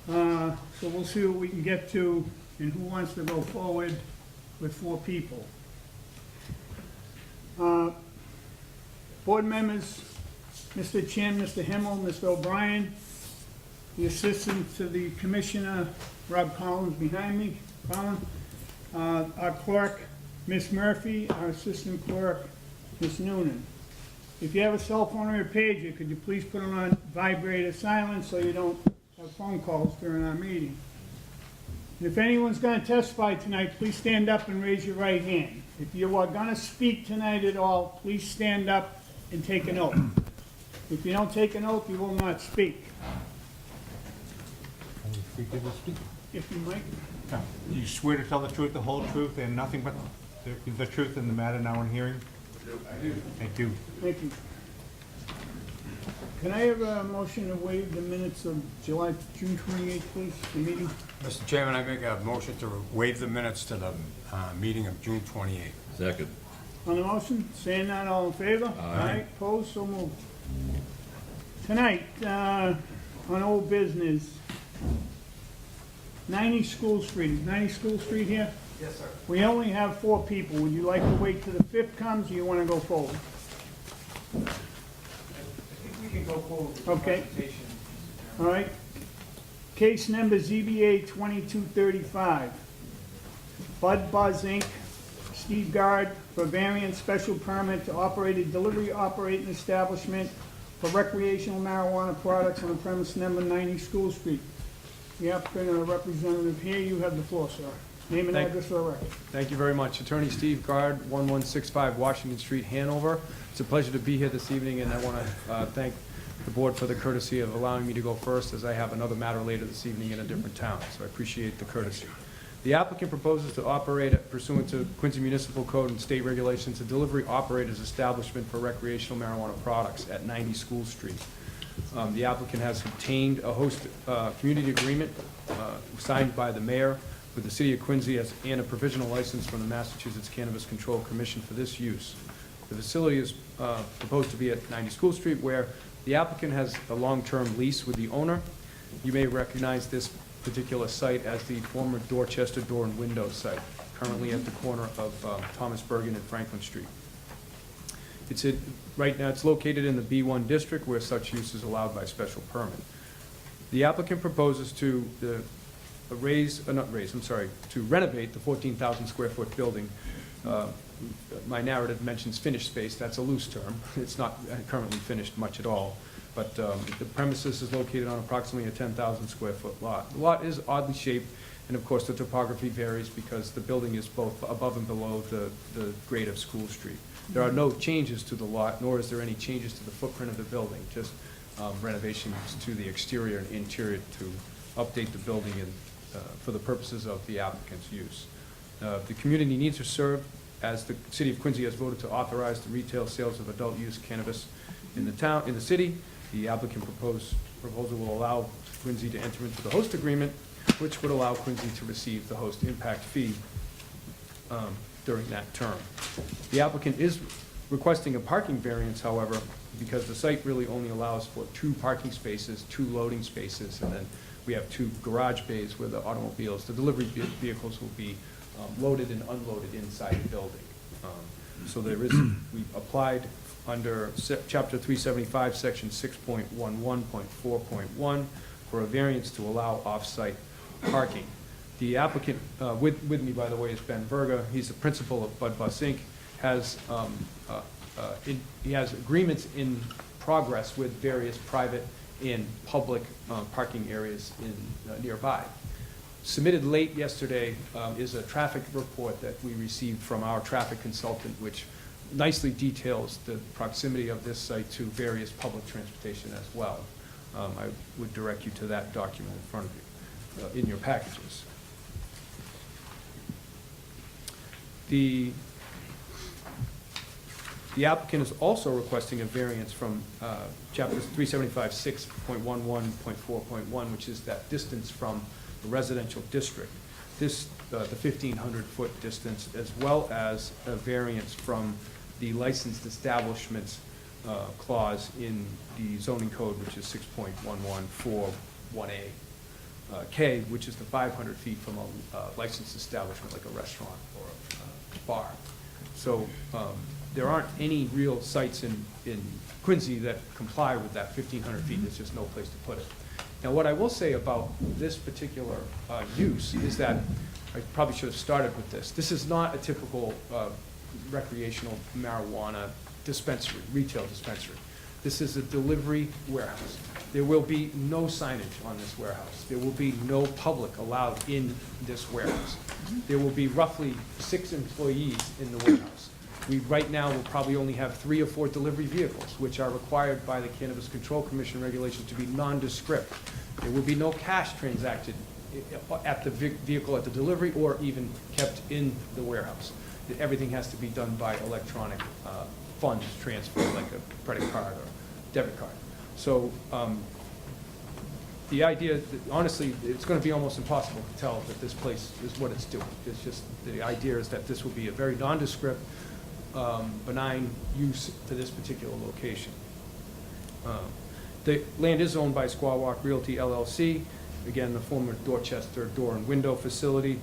So we'll see what we can get to and who wants to go forward with 4 people. Board members, Mr. Chin, Mr. Himmel, Mr. O'Brien, the assistant to the commissioner, Rob Collins behind me, Colin, our clerk, Miss Murphy, our assistant clerk, Miss Noonan. If you have a cell phone or a pager, could you please put it on vibrate or silent so you don't have phone calls during our meeting? And if anyone's going to testify tonight, please stand up and raise your right hand. If you are going to speak tonight at all, please stand up and take an oath. If you don't take an oath, you will not speak. If you might. You swear to tell the truth, the whole truth, and nothing but the truth in the matter now in hearing? I do. Thank you. Thank you. Can I have a motion to waive the minutes of June 28th, please, the meeting? Mr. Chairman, I make a motion to waive the minutes to the meeting of June 28th. Second. On the motion, saying none, all in favor? Aye. Opposed, so moved. Tonight, on old business, 90 School Street. Is 90 School Street here? Yes, sir. We only have 4 people. Would you like to wait till the 5th comes, or you want to go forward? I think we can go forward with the Okay. presentation. All right. Case number ZBA 2235. Bud Buzz Inc., Steve Guard, for variance special permit to operate a delivery operating establishment for recreational marijuana products on the premise number 90 School Street. The applicant or representative here, you have the floor, sir. Name and address for the record. Thank you very much. Attorney Steve Guard, 1165 Washington Street, Hanover. It's a pleasure to be here this evening, and I want to thank the board for the courtesy of allowing me to go first, as I have another matter later this evening in a different town, so I appreciate the courtesy. The applicant proposes to operate pursuant to Quincy Municipal Code and state regulations a delivery operator's establishment for recreational marijuana products at 90 School Street. The applicant has obtained a host community agreement signed by the mayor with the city of Quincy and a provisional license from the Massachusetts Cannabis Control Commission for this use. The facility is proposed to be at 90 School Street, where the applicant has a long-term lease with the owner. You may recognize this particular site as the former Dorchester Door and Window site, currently at the corner of Thomas Bergen and Franklin Street. Right now, it's located in the B1 district, where such use is allowed by special permit. The applicant proposes to to renovate the 14,000 square foot building. My narrative mentions finished space. That's a loose term. It's not currently finished much at all. But the premises is located on approximately a 10,000 square foot lot. The lot is oddly shaped, and of course the topography varies because the building is both above and below the grade of School Street. There are no changes to the lot, nor is there any changes to the footprint of the building, just renovations to the exterior and interior to update the building and for the purposes of the applicant's use. The community needs are served as the city of Quincy has voted to authorize the retail sales of adult use cannabis in the city. The applicant proposal will allow Quincy to enter into the host agreement, which would allow Quincy to receive the host impact fee during that term. The applicant is requesting a parking variance, however, because the site really only allows for 2 parking spaces, 2 loading spaces, and then we have 2 garage bays where the automobiles, the delivery vehicles will be loaded and unloaded inside the building. So we applied under Chapter 375, Section 6.11.4.1 for a variance to allow off-site parking. The applicant, with me, by the way, is Ben Verga. He's the principal of Bud Bus Inc. He has agreements in progress with various private and public parking areas nearby. Submitted late yesterday is a traffic report that we received from our traffic consultant, which nicely details the proximity of this site to various public transportation as well. I would direct you to that document in front of you, in your packages. The applicant is also requesting a variance from Chapter 375, 6.11.4.1, which is that distance from the residential district. This, the 1,500-foot distance, as well as a variance from the licensed establishments clause in the zoning code, which is 6.1141A. K, which is the 500 feet from a licensed establishment like a restaurant or a bar. So there aren't any real sites in Quincy that comply with that 1,500 feet. There's just no place to put it. Now, what I will say about this particular use is that, I probably should have started with this. This is not a typical recreational marijuana dispensary, retail dispensary. This is a delivery warehouse. There will be no signage on this warehouse. There will be no public allowed in this warehouse. There will be roughly 6 employees in the warehouse. We, right now, will probably only have 3 or 4 delivery vehicles, which are required by the Cannabis Control Commission regulations to be nondescript. There will be no cash transacted at the vehicle at the delivery or even kept in the warehouse. Everything has to be done by electronic funds transfer, like a credit card or debit card. So the idea, that, honestly, it's going to be almost impossible to tell that this place is what it's doing. It's just, the idea is that this will be a very nondescript, benign use to this particular location. The land is owned by Squaw Walk Realty LLC, again, the former Dorchester Door and Window Facility.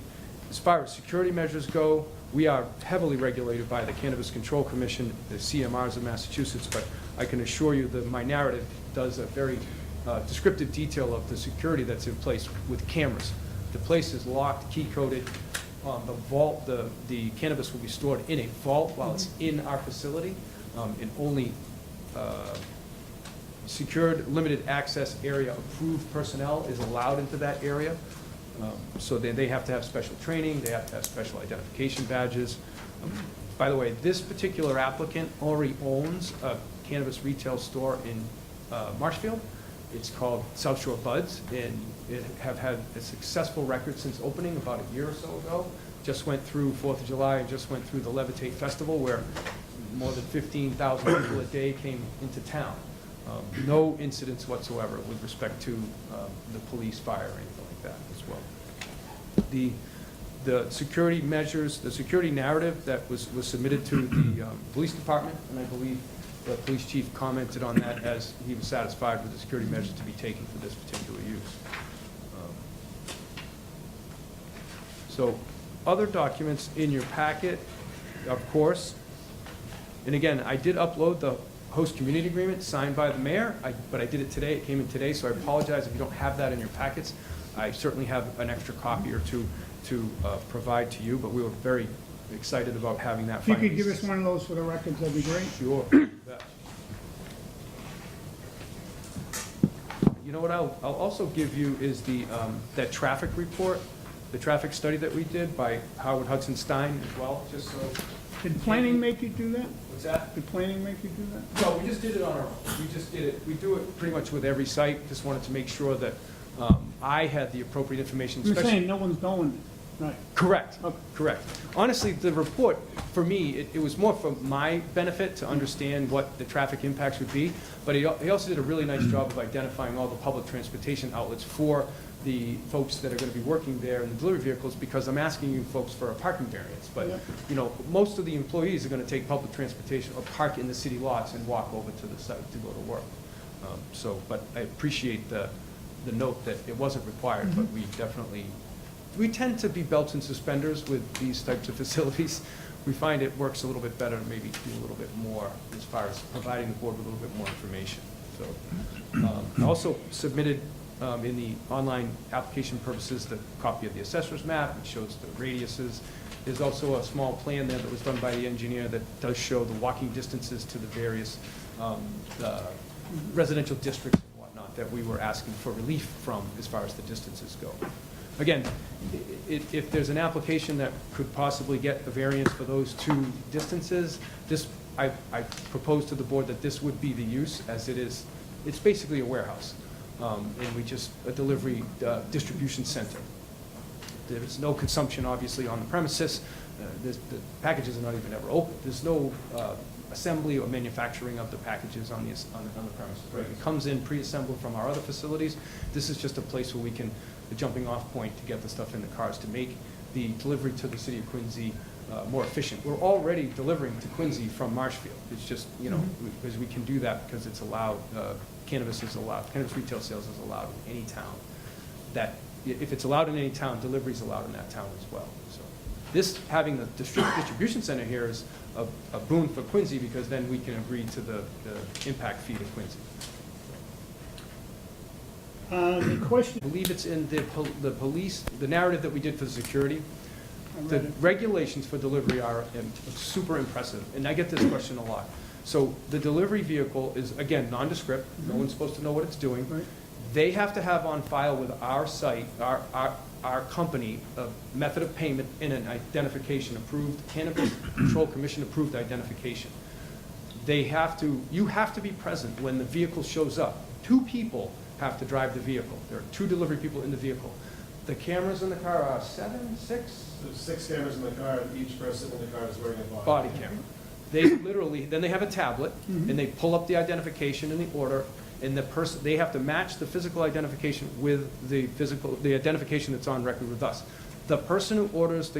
As far as security measures go, we are heavily regulated by the Cannabis Control Commission, the CMRs of Massachusetts, but I can assure you that my narrative does a very descriptive detail of the security that's in place with cameras. The place is locked, key-coded. The vault, the cannabis will be stored in a vault while it's in our facility, and only secured, limited access area approved personnel is allowed into that area. So they have to have special training, they have to have special identification badges. By the way, this particular applicant already owns a cannabis retail store in Marshfield. It's called South Shore Buds, and it have had a successful record since opening about a year or so ago. Just went through 4th of July and just went through the Levitate Festival, where more than 15,000 people a day came into town. No incidents whatsoever with respect to the police, fire, or anything like that as well. The security measures, the security narrative that was submitted to the police department, and I believe the police chief commented on that as he was satisfied with the security measures to be taken for this particular use. So other documents in your packet, of course, and again, I did upload the host community agreement signed by the mayor, but I did it today, it came in today, so I apologize if you don't have that in your packets. I certainly have an extra copy or two to provide to you, but we were very excited about having that. If you could give us one of those for the records, that'd be great. Sure. You know what I'll also give you is the that traffic report, the traffic study that we did by Howard Hudson Stein as well, just so. Did planning make you do that? What's that? Did planning make you do that? No, we just did it on our own. We just did it, we do it pretty much with every site. Just wanted to make sure that I had the appropriate information, You're especially. saying no one's going, right? Correct, Okay. correct. Honestly, the report, for me, it was more for my benefit to understand what the traffic impacts would be, but he also did a really nice job of identifying all the public transportation outlets for the folks that are going to be working there in the delivery vehicles, because I'm asking you folks for a parking variance. But, Yep. you know, most of the employees are going to take public transportation or park in the city lots and walk over to the site to go to work. But I appreciate the note that it wasn't required, but we definitely, we tend to be belts and suspenders with these types of facilities. We find it works a little bit better to maybe do a little bit more as far as providing the board with a little bit more information. So I also submitted in the online application purposes the copy of the assessor's map, which shows the radiuses. There's also a small plan there that was done by the engineer that does show the walking distances to the various residential districts and whatnot that we were asking for relief from as far as the distances go. Again, if there's an application that could possibly get a variance for those 2 distances, I propose to the board that this would be the use, as it is, it's basically a warehouse. And we just, a delivery distribution center. There's no consumption, obviously, on the premises. The packages are not even ever open. There's no assembly or manufacturing of the packages on the premises. Right? It comes in pre-assembled from our other facilities. This is just a place where we can, the jumping off point to get the stuff in the cars to make the delivery to the city of Quincy more efficient. We're already delivering to Quincy from Marshfield. It's just, you know, because we can do that because it's allowed, cannabis is allowed, cannabis retail sales is allowed in any town that if it's allowed in any town, delivery's allowed in that town as well. So this, having the distribution center here is a boon for Quincy, because then we can agree to the impact fee to Quincy. The question, I believe it's in the police, the narrative that we did for the security. I read The it. regulations for delivery are super impressive, and I get this question a lot. So the delivery vehicle is, again, nondescript, no one's supposed to know what it's doing. Right. They have to have on file with our site, our company, a method of payment and an identification approved, Cannabis Control Commission approved identification. You have to be present when the vehicle shows up. 2 people have to drive the vehicle. There are 2 delivery people in the vehicle. The cameras in the car are 7, 6? There's 6 cameras in the car, and each person in the car is wearing a Body camera. They literally, then they have a tablet, and they pull up the identification and the order, and the person, they have to match the physical identification with the identification that's on record with us. The person who orders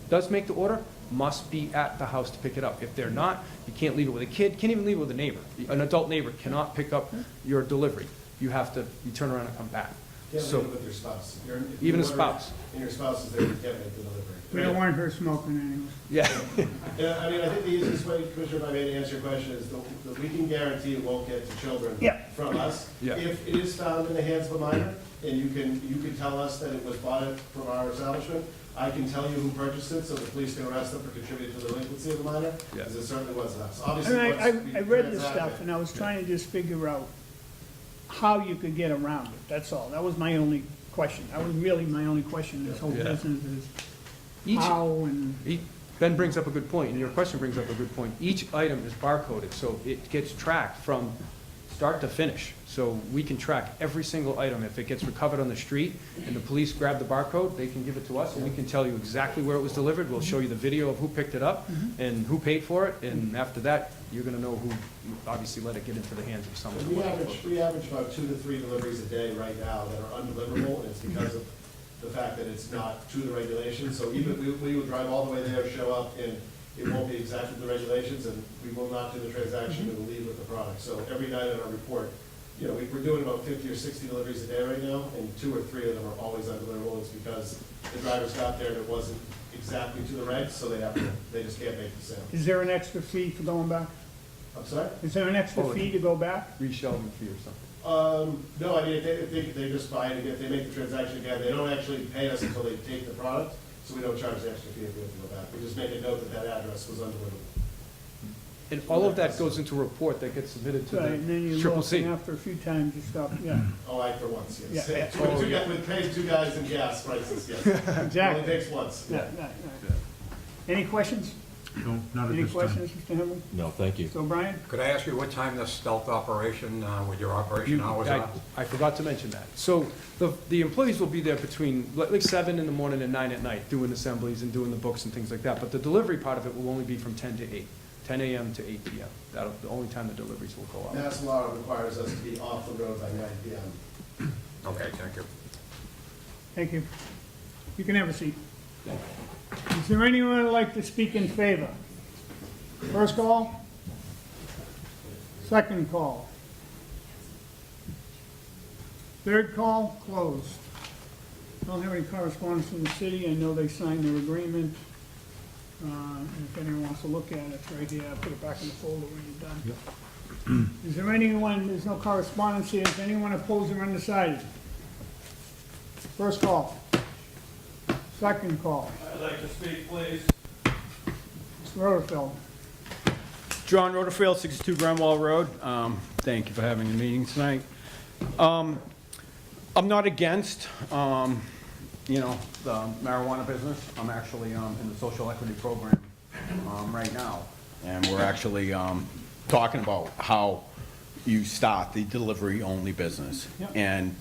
does make the order must be at the house to pick it up. If they're not, you can't leave it with a kid, can't even leave it with a neighbor. An adult neighbor cannot pick up your delivery. You turn around and come back. Can't So- leave it with your spouse. If Even a you order spouse. And your spouse is there, you can't make the delivery. we don't want her smoking anyway. Yeah. Yeah, I mean, I think the easiest way, Commissioner, if I may, to answer your question is that we can guarantee it won't get to children Yeah. from us. Yeah. If it is found in the hands of a minor, and you can tell us that it was bought from our establishment, I can tell you who purchased it, so the police can arrest them for contributing to the delinquency of the minor, Yeah. because it certainly wasn't us. I Obviously, mean, once we I read this transact stuff, it- and I was trying to just figure out how you could get around it, that's all. That was my only question. That was really my only question, in this whole Yeah. business is Each- how and, Ben brings up a good point, and your question brings up a good point. Each item is barcoded, so it gets tracked from start to finish. So we can track every single item. If it gets recovered on the street and the police grab the barcode, they can give it to us, and we can tell you exactly where it was delivered. We'll show you the video of who picked it up and who paid for it, and after that, you're gonna know who obviously let it get into the hands of someone. We average about 2 to 3 deliveries a day right now that are undeliverable, and it's because of the fact that it's not to the regulations. So even we would drive all the way there, show up, and it won't be exactly the regulations, and we will not do the transaction, we will leave with the product. So every night in our report, you know, we're doing about 50 or 60 deliveries a day right now, and 2 or 3 of them are always undeliverable. It's because the drivers got there and it wasn't exactly to the regs, so they just can't make the sale. is there an extra fee for going back? I'm sorry? Is there an extra Oh, fee to go back? Reshelving fee or something. No, I mean, if they just buy it again, if they make the transaction again, they don't actually pay us until they take the product, so we don't charge the extra fee if we have to go back. We just make a note that that address was undeliverable. And all of that goes into a report that gets submitted to Right, and then the you Triple look, C. and after a few times you stop, yeah, Oh, for once, yes. Yeah, yeah. With paying 2 guys in gas prices, yes. It only exactly. takes once. Yeah, yeah, yeah. Any questions? No, not at Any this time. questions, Mr. Himmel? No, thank you. So Brian? Could I ask you what time this stealth operation, with your operation hours are? I forgot to mention that. So the employees will be there between like 7 in the morning and 9 at night, doing assemblies and doing the books and things like that. But the delivery part of it will only be from 10 to 8, 10 a.m. to 8 p.m. That'll, the only time the deliveries will go out. Mass law requires us to be off the road by 9 PM. Okay, thank you. Thank you. You can have a seat. Is there anyone who'd like to speak in favor? First call? Second call? Third call, closed. Don't have any correspondence from the city. I know they signed their agreement. If anyone wants to look at it, it's right here. I'll put it back in the folder when you're done. Is there anyone, there's no correspondence here. Is anyone opposed or undecided? First call. Second call. I'd like to speak, please. Mr. Rutherford. John Rutherford, 62 Granwall Road. Thank you for having the meeting tonight. I'm not against, the marijuana business. I'm actually in the social equity program right now. And we're actually talking about how you start the delivery-only business. Yep. And,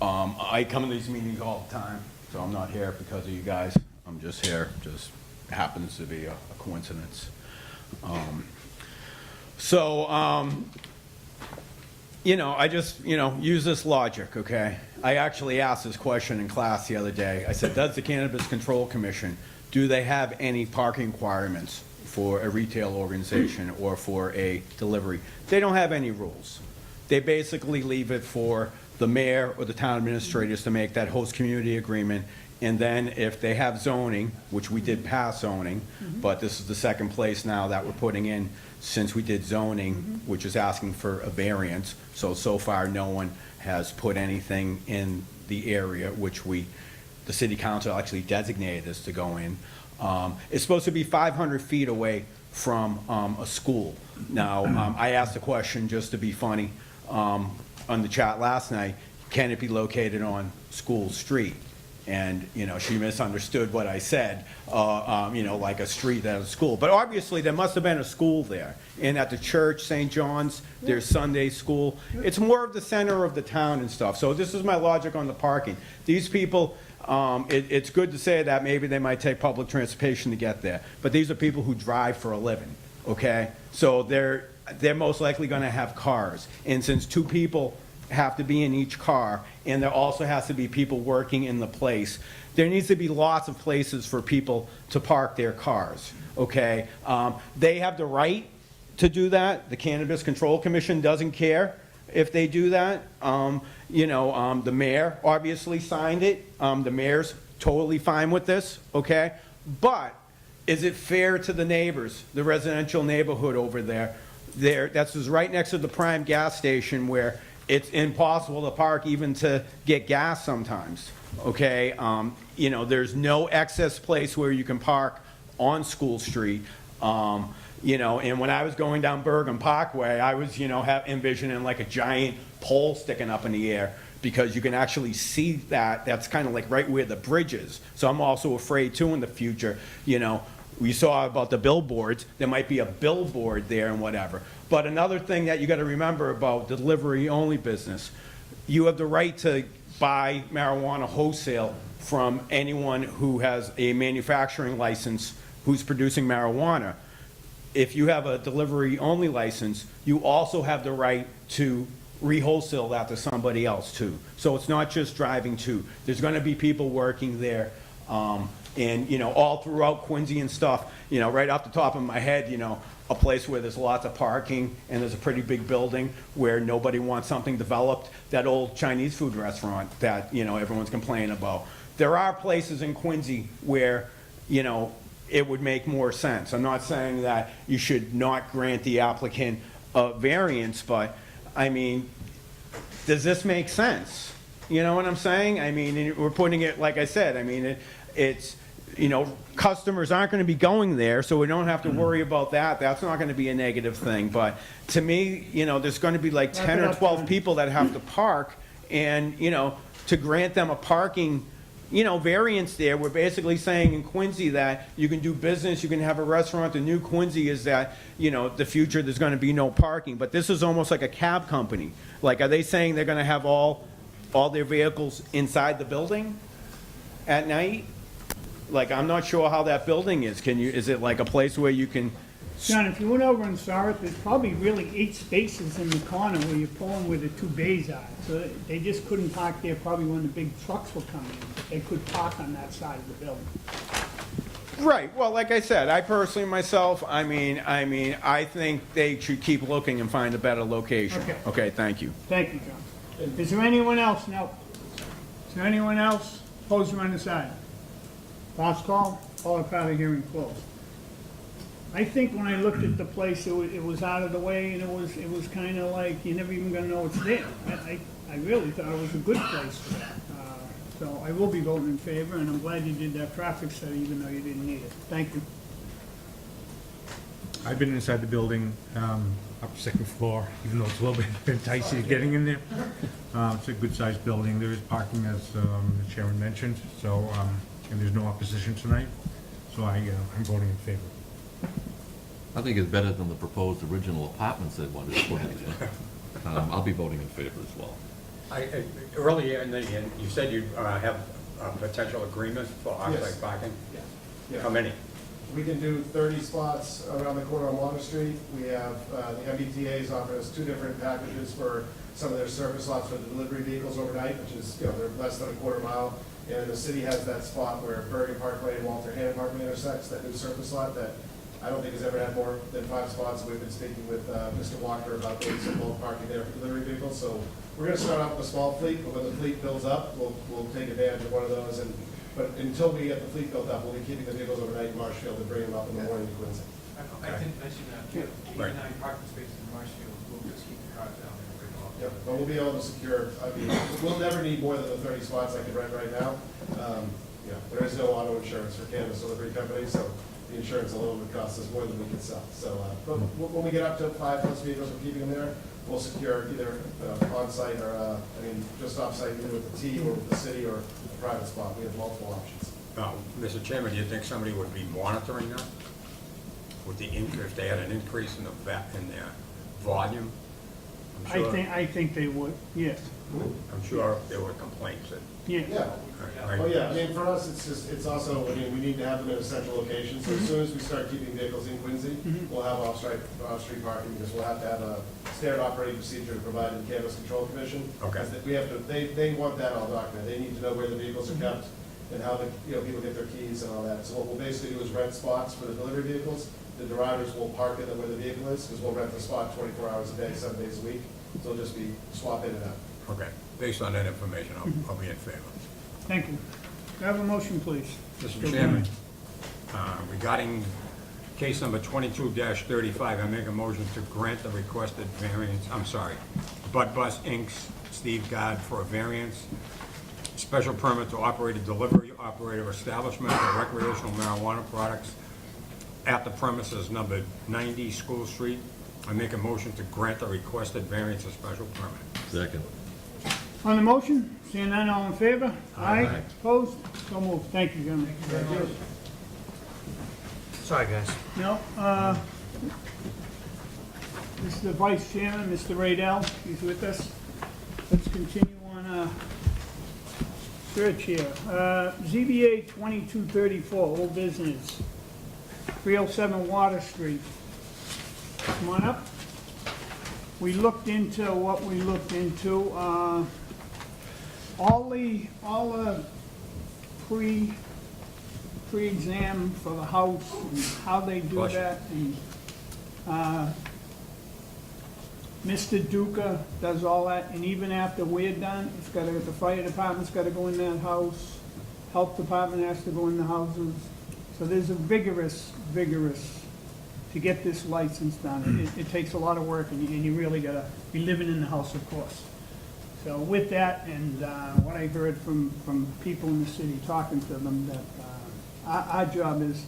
I come to these meetings all the time, so I'm not here because of you guys. I'm just here, just happens to be a coincidence. I just, use this logic, okay? I actually asked this question in class the other day. I said, does the Cannabis Control Commission, do they have any parking requirements for a retail organization or for a delivery? They don't have any rules. They basically leave it for the mayor or the town administrators to make that host community agreement. And then if they have zoning, which we did pass zoning, but this is the second place now that we're putting in since we did zoning, which is asking for a variance. So far, no one has put anything in the area, which the city council actually designated us to go in. It's supposed to be 500 feet away from a school. Now, I asked a question just to be funny on the chat last night, can it be located on School Street? And, she misunderstood what I said, like a street at a school. But obviously, there must have been a school there. And at the church, St. John's, there's Sunday school. It's more of the center of the town and stuff. So this is my logic on the parking. These people, it's good to say that maybe they might take public transportation to get there. But these are people who drive for a living, okay? So they're most likely going to have cars. And since 2 people have to be in each car, and there also has to be people working in the place, there needs to be lots of places for people to park their cars, okay? They have the right to do that. The Cannabis Control Commission doesn't care if they do that. The mayor obviously signed it. The mayor's totally fine with this, okay? But is it fair to the neighbors, the residential neighborhood over there? That's just right next to the Prime gas station where it's impossible to park even to get gas sometimes, okay? There's no access place where you can park on School Street. And when I was going down Bergen Parkway, I was, envisioning like a giant pole sticking up in the air because you can actually see that. That's kind of like right where the bridge is. So I'm also afraid too in the future, we saw about the billboards, there might be a billboard there and whatever. But another thing that you got to remember about the delivery-only business, you have the right to buy marijuana wholesale from anyone who has a manufacturing license who's producing marijuana. If you have a delivery-only license, you also have the right to re-wholesale that to somebody else too. So it's not just driving to. There's going to be people working there. And, all throughout Quincy and stuff, right off the top of my head, a place where there's lots of parking and there's a pretty big building where nobody wants something developed, that old Chinese food restaurant that, everyone's complaining about. There are places in Quincy where, it would make more sense. I'm not saying that you should not grant the applicant a variance, but, does this make sense? You know what I'm saying? We're putting it, like I said, it's, customers aren't going to be going there, so we don't have to worry about that. That's not going to be a negative thing. But to me, there's going to be like 10 or 12 people that have to park, and, to grant them a parking, variance there, we're basically saying in Quincy that you can do business, you can have a restaurant. The new Quincy is that, the future, there's going to be no parking. But this is almost like a cab company. Like, are they saying they're going to have all their vehicles inside the building at night? Like, I'm not sure how that building is. Is it like a place where you can? John, if you went over and saw it, there's probably really 8 spaces in the corner where you're pulling where the 2 bays are. So they just couldn't park there probably when the big trucks were coming in. They could park on that side of the building. Right, well, like I said, I personally myself, I think they should keep looking and find a better location. Okay. Okay, thank you. Thank you, John. Is there anyone else? No. Is there anyone else? Opposed or undecided? Last call, all part of hearing closed. I think when I looked at the place, it was out of the way, and it was kind of like, you're never even gonna know it's there. I really thought it was a good place for that. So I will be voting in favor, and I'm glad you did that traffic study, even though you didn't need it. Thank you. I've been inside the building, up second floor, even though it's a little bit enticing getting in there. It's a good-sized building. There is parking, as the chairman mentioned, so, and there's no opposition tonight, so I'm voting in favor. I think it's better than the proposed original apartments they wanted to put in there. I'll be voting in favor as well. Earlier in the, you said you have a potential agreement for Yes. off-site parking? Yeah. How many? We can do 30 spots around the corner on Water Street. We have, the MBTA's offered us 2 different packages for some of their surface lots for the delivery vehicles overnight, which is, they're less than a quarter mile. And the city has that spot where Bergen Parkway and Walter Hannon Parkway intersects, that new surface lot that I don't think has ever had more than 5 spots. We've been speaking with Mr. Walker about doing some bulk parking there for delivery vehicles. So we're gonna start off with a small fleet, but when the fleet builds up, we'll take advantage of one of those. But until we get the fleet built up, we'll be keeping the vehicles overnight in Marshfield and bringing them up in the morning to Quincy. I didn't mention that, we have Right. 89 parking spaces in Marshfield, we'll just keep the cars down there. Bring them up. Yep, but we'll be able to secure, I mean, we'll never need more than the 30 spots I can rent right now. Yeah, there is no auto insurance for cannabis delivery companies, so the insurance alone would cost us more than we can sell. So, but when we get up to 5+ vehicles, we're keeping them there, we'll secure either on-site or, just off-site, either with the team or with the city or a private spot. We have multiple options. Mr. Chairman, do you think somebody would be monitoring that? With the, if they had an increase in their volume? I think they would, yes, I'm sure if there were complaints that. yeah. Yeah. Right? Oh, yeah, I mean, for us, it's also, I mean, we need to have them in a central location, so as soon as we start keeping vehicles in Quincy, we'll have off-street parking, because we'll have to have a standard operating procedure provided to the Cannabis Control Commission. Okay. Because we have to, they want that all documented, they need to know where the vehicles are kept, and how people get their keys and all that. So what we'll basically do is rent spots for the delivery vehicles, the drivers will park it where the vehicle is, because we'll rent the spot 24 hours a day, 7 days a week, so it'll just be swap in and out. Okay, based on that information, I'll be in favor. Thank you. Can I have a motion, please? Mr. Chairman, regarding case number 22-35, I make a motion to grant the requested variance, Bud Bus Inc.'s Steve Gard for a variance, special permit to operate a delivery operator establishment for recreational marijuana products at the premises numbered 90 School Street. I make a motion to grant the requested variance of special permit. Second. On the motion, seeing none, all in favor? Aye. Opposed? So moved. Thank you, gentlemen. Sorry, guys. No, this is the Vice Chairman, Mr. Radell, he's with us. Let's continue on, search here. ZBA 2234, old business, 307 Water Street. Come on up. We looked into what we looked into, all the pre-exam for the house and how they do Bless you. that. And Mr. Duca does all that, and even after we're done, it's gotta, the fire department's gotta go in that house, health department has to go in the houses. So there's a vigorous, to get this license done. It takes a lot of work, and you really gotta be living in the house, of course. So with that, and what I heard from people in the city, talking to them, that our job is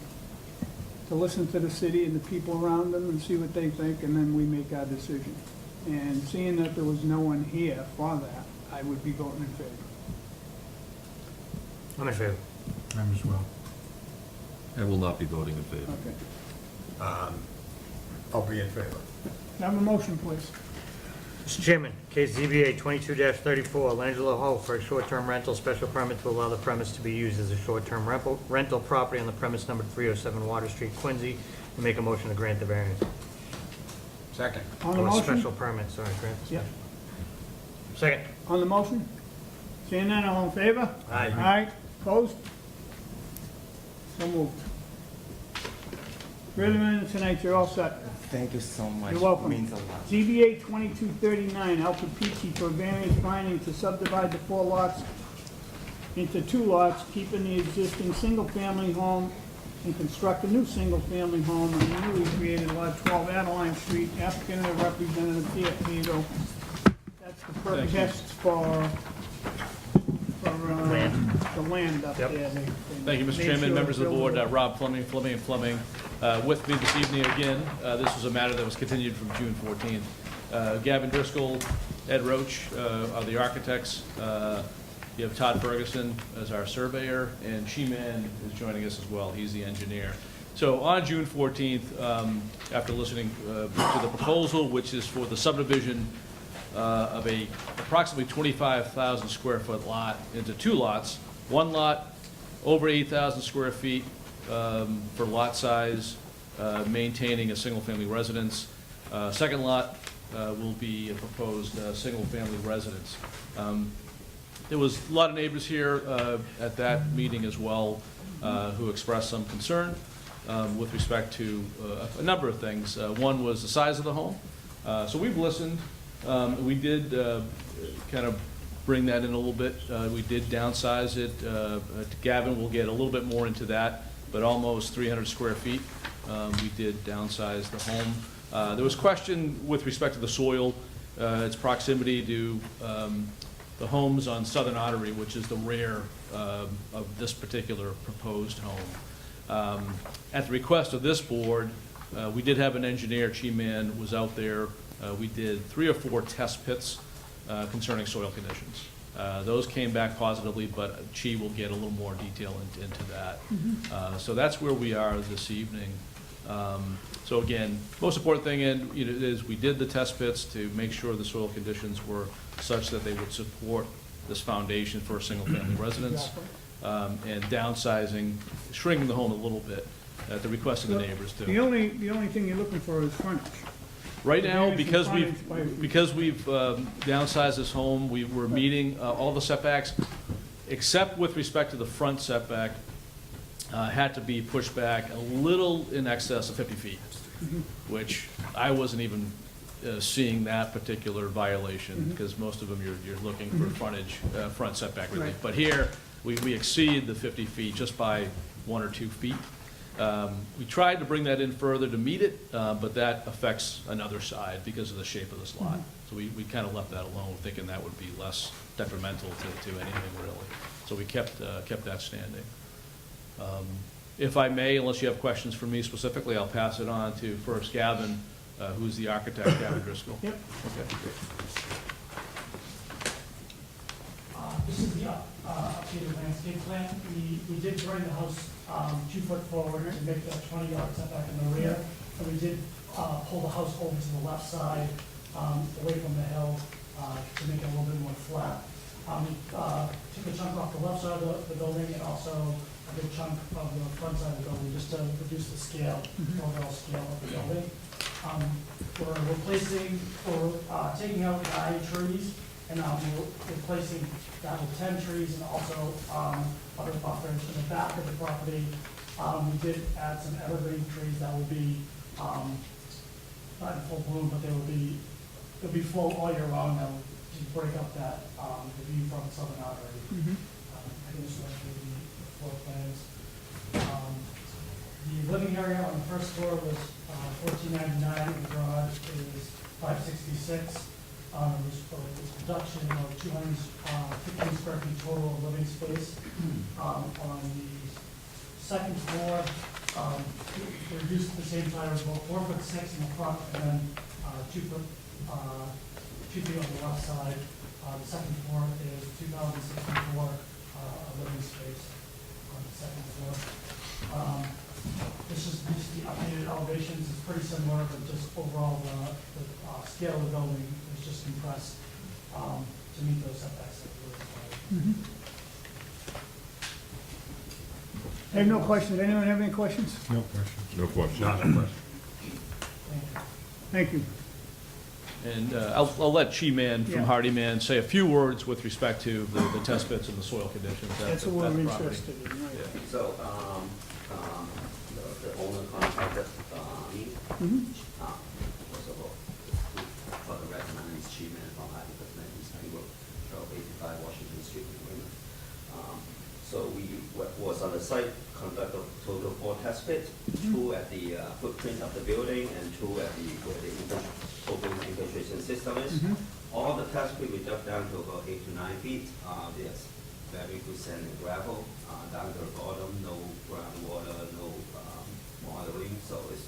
to listen to the city and the people around them and see what they think, and then we make our decision. And seeing that there was no one here for that, I would be voting in favor. I'm in favor. I'm as well. I will not be voting in favor. Okay. I'll be in favor. Can I have a motion, please? Mr. Chairman, case ZBA 22-34, Langelo Ho for a short-term rental special permit to allow the premise to be used as a short-term rental property on the premise number 307 Water Street, Quincy, and make a motion to grant the variance. Second. On the Or motion? special permit, sorry, grant the Yeah. special. Second. On the motion? Seeing none, all in favor? Aye. Aye, opposed? So moved. Further minutes tonight, you're all set. Thank you so much. You're welcome. Means a lot. ZBA 2239, Alpha Pizzi for variance finding to subdivide the 4 lots into 2 lots, keeping the existing single-family home and construct a new single-family home on the newly created lot 12 Adeline Street. Applicant and representative here, here you go. That's the purpose, that's for the land up Yep. there. Thank you, Mr. Chairman, members of the board, Rob Fleming, Fleming & Fleming. With me this evening again, this was a matter that was continued from June 14th. Gavin Driscoll, Ed Roach are the architects. You have Todd Ferguson as our surveyor, and She-Man is joining us as well. He's the engineer. So on June 14th, after listening to the proposal, which is for the subdivision of a approximately 25,000 square foot lot into 2 lots. 1 lot over 8,000 square feet for lot size, maintaining a single-family residence. Second lot will be a proposed single-family residence. There was a lot of neighbors here at that meeting as well who expressed some concern. with respect to a number of things. One was the size of the home. So we've listened. We did kind of bring that in a little bit. We did downsize it. Gavin will get a little bit more into that, but almost 300 square feet. We did downsize the home. There was question with respect to the soil, its proximity to the homes on Southern Ottery, which is the rear of this particular proposed home. At the request of this board, we did have an engineer, Chi Man, was out there. We did 3 or 4 test pits concerning soil conditions. Those came back positively, but Chi will get a little more detail into that. So that's where we are this evening. So again, most important thing is we did the test pits to make sure the soil conditions were such that they would support this foundation for a single-family residence. And downsizing, shrinking the home a little bit at the request of the neighbors too. The only thing you're looking for is frontage. Right now, Advantage because and we've, frontage by- because we've downsized this home, we were meeting all the setbacks, except with respect to the front setback, had to be pushed back a little in excess of 50 feet, which I wasn't even seeing that particular violation, because most of them you're looking for frontage, front setback relief. Right. But here, we exceed the 50 feet just by 1 or 2 feet. We tried to bring that in further to meet it, but that affects another side because of the shape of this lot. So we kind of left that alone, thinking that would be less detrimental to anything really. So we kept that standing. If I may, unless you have questions for me specifically, I'll pass it on to first Gavin, who's the architect, Gavin Driscoll. Yep. Okay. This is the updated landscape plan. We did bring the house 2 foot forward to make that 20-yard setback in the rear. And we did pull the house over to the left side, away from the hill, to make it a little bit more flat. We took a chunk off the left side of the building and also a big chunk of the front side of the building, just to reduce the scale, overall scale of the building. We're replacing, taking out 9 trees, and we're replacing that with 10 trees and also other buffers in the back of the property. We did add some evergreen trees that will be not in full bloom, but they'll be full all year round. That will just break up that the view from Southern Ottery. I can just run through the floor plans. The living area on the first floor was 1499, and the garage is 566. There's a reduction of 215 square feet total of living space. On the second floor, we reduced the same size, about 4'6" in the front, and then 2 feet on the left side. The second floor is 2,064 living space on the second floor. This is just the updated elevations. It's pretty similar, but just overall the scale of the building is just compressed to meet those setbacks that were required. I have no questions. Anyone have any questions? No questions. No question. Not a question. Thank you. And I'll let Chi Man from Yeah. Hardy Man say a few words with respect to the test pits and the soil conditions at That's the what we're property. interested in, right? Yeah. So, the owner contacted me. First of all, for the recommend is Chi Man from Hardy Man, East Pembroke, 1285 Washington Street, New England. So we was on the site, conduct a total 4 test pits, 2 at the footprint of the building and 2 at where the open infiltration system is. All the test pits we dug down to about 8 to 9 feet. There's very good sand and gravel down to the bottom, no groundwater, no modeling, so it's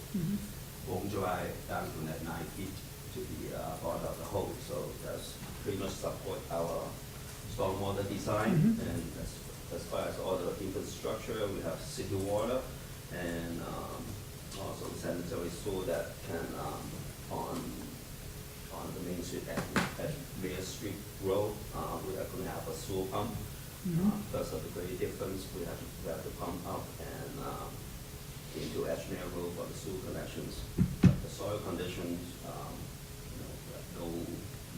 won't dry down to that 9 feet to the bottom of the hole. So that's pretty much support our stormwater design. And as far as all the infrastructure, we have city water and also sanitary sewer that can on the main street at Main Street Road, we are going to have a sewer pump. Because of the grade difference, we have to pump up and into Ashmere Road for the sewer connections. But the soil conditions, no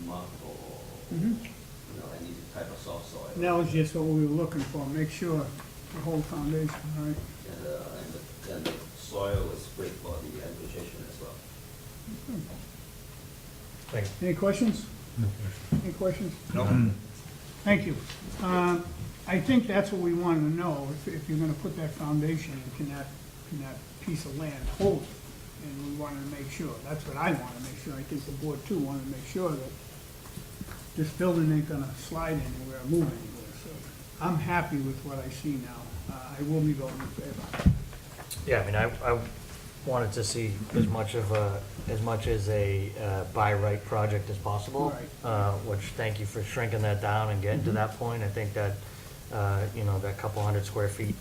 mud or any type of soft soil. That was just what we were looking for, make sure the whole foundation, right? And the soil is great for the vegetation as well. Any questions? Any questions? No. Thank you. I think that's what we want to know, if you're gonna put that foundation in, can that piece of land hold it? And we wanted to make sure, that's what I want to make sure, I think the board too wanted to make sure that this building ain't gonna slide anywhere, or move anywhere, so I'm happy with what I see now. I will be voting in favor. Yeah, I mean, I wanted to see as much as a by right project as possible. Which, thank you for shrinking that down and getting to that point. I think that, you know, that couple hundred square feet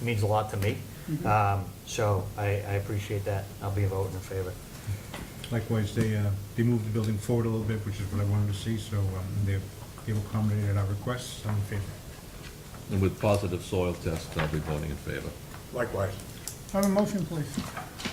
means a lot to me. So I appreciate that. I'll be voting in favor. Likewise, they moved the building forward a little bit, which is what I wanted to see, so they've accommodated our requests. I'm in favor. And with positive soil tests, I'll be voting in favor. Likewise. Have a motion, please.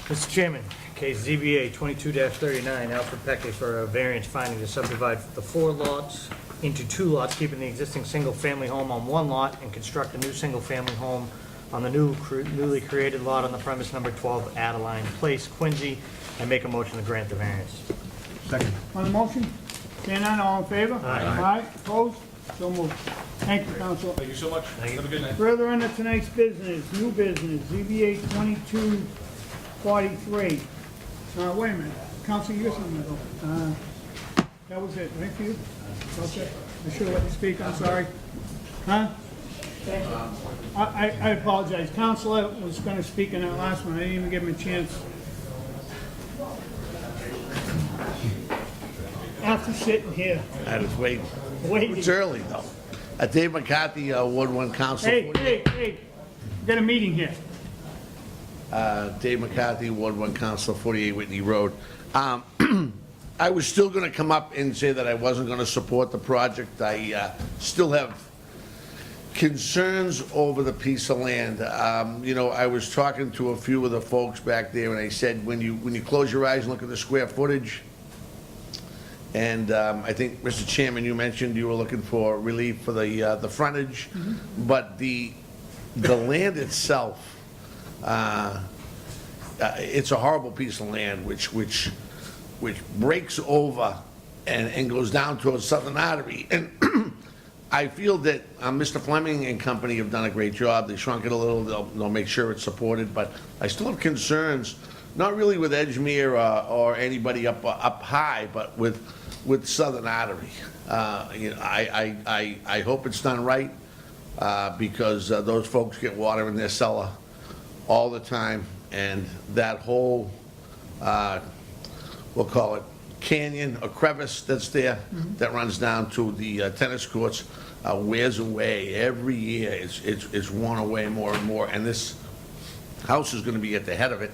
Mr. Chairman, case ZBA 22-39, Alfred Pecky for a variance finding to subdivide the 4 lots into 2 lots, keeping the existing single-family home on 1 lot and construct a new single-family home on the newly created lot on the premise number 12 Adeline Place, Quincy. I make a motion to grant the variance. Second. On the motion? Seeing none, all in favor? Aye. Aye, opposed? So moved. Thank you, counsel. Thank you so much. Thank you. Have a good night. Further into tonight's business, new business, ZBA 2243. Wait a minute, Counsel, you're something to go. That was it, right for you? Okay. I should have let you speak, I'm sorry. Huh? Thank you. I apologize. Counselor was gonna speak in that last one, I didn't even give him a chance. After sitting here, I was waiting. waiting. It's early, though. Dave McCarthy, Ward 1 Council. Hey, we got a meeting here. Dave McCarthy, Ward 1 Council, 48 Whitney Road. I was still going to come up and say that I wasn't going to support the project. I still have concerns over the piece of land. You know, I was talking to a few of the folks back there, and I said, when you close your eyes and look at the square footage, and I think, Mr. Chairman, you mentioned you were looking for relief for the frontage, but the land itself, it's a horrible piece of land which breaks over and goes down towards Southern Artery. And I feel that Mr. Fleming and company have done a great job. They shrunk it a little. They'll make sure it's supported, but I still have concerns, not really with Edgemere or anybody up high, but with Southern Artery. You know, I hope it's done right, because those folks get water in their cellar all the time, and that whole, we'll call it canyon or crevice that's there, that runs down to the tennis courts, wears away. Every year it's worn away more and more, and this house is going to be at the head of it,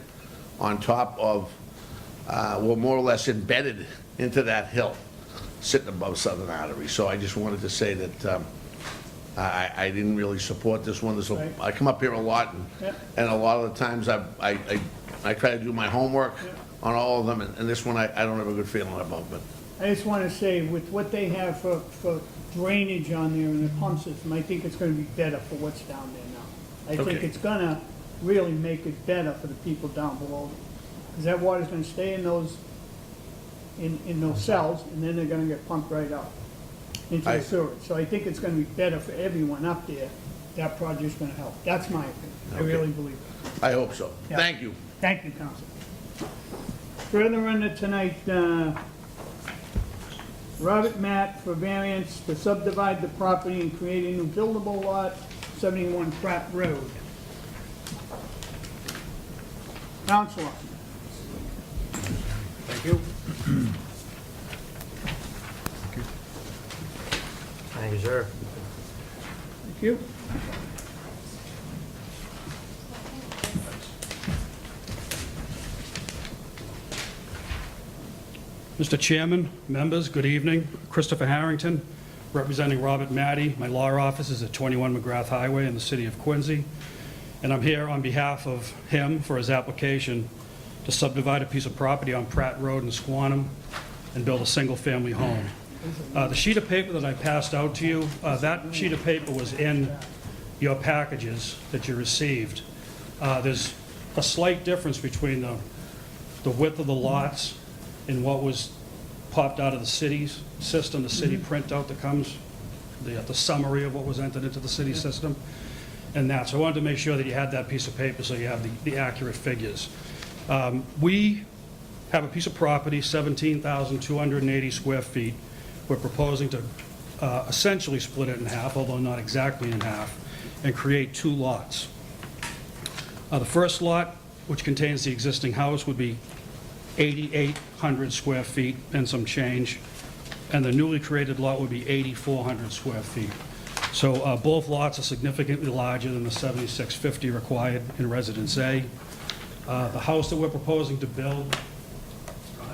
on top of, well, more or less embedded into that hill, sitting above Southern Artery. So I just wanted to say that I didn't really support this one. Right. I come up here a lot, and a lot of the times I try to do my homework on all of them, and this one I don't have a good feeling about. But I just want to say, with what they have for drainage on there and the pump system, I think it's going to be better for what's down there now. I think Okay. it's going to really make it better for the people down below. Because that water's going to stay in those cells, and then they're going to get pumped right out into the sewage. So I think it's going to be better for everyone up there. That project's going to help. That's my opinion. I really believe it. I hope so. Yeah. Thank you. Thank you, Counsel. Further into tonight, Robert Matt for variance to subdivide the property and create a new buildable lot, 71 Pratt Road. Counselor. Thank you. Thank you, sir. Thank you. Mr. Chairman, members, good evening. Christopher Harrington, representing Robert Matty. My law office is at 21 McGrath Highway in the city of Quincy. And I'm here on behalf of him for his application to subdivide a piece of property on Pratt Road in Squantum and build a single-family home. The sheet of paper that I passed out to you, that sheet of paper was in your packages that you received. There's a slight difference between the width of the lots and what was popped out of the city's system, the city printout that comes, the summary of what was entered into the city system, and that. So I wanted to make sure that you had that piece of paper so you have the accurate figures. We have a piece of property, 17,280 square feet. We're proposing to essentially split it in half, although not exactly in half, and create 2 lots. The first lot, which contains the existing house, would be 8,800 square feet and some change, and the newly created lot would be 8,400 square feet. So both lots are significantly larger than the 7,650 required in Residence A. The house that we're proposing to build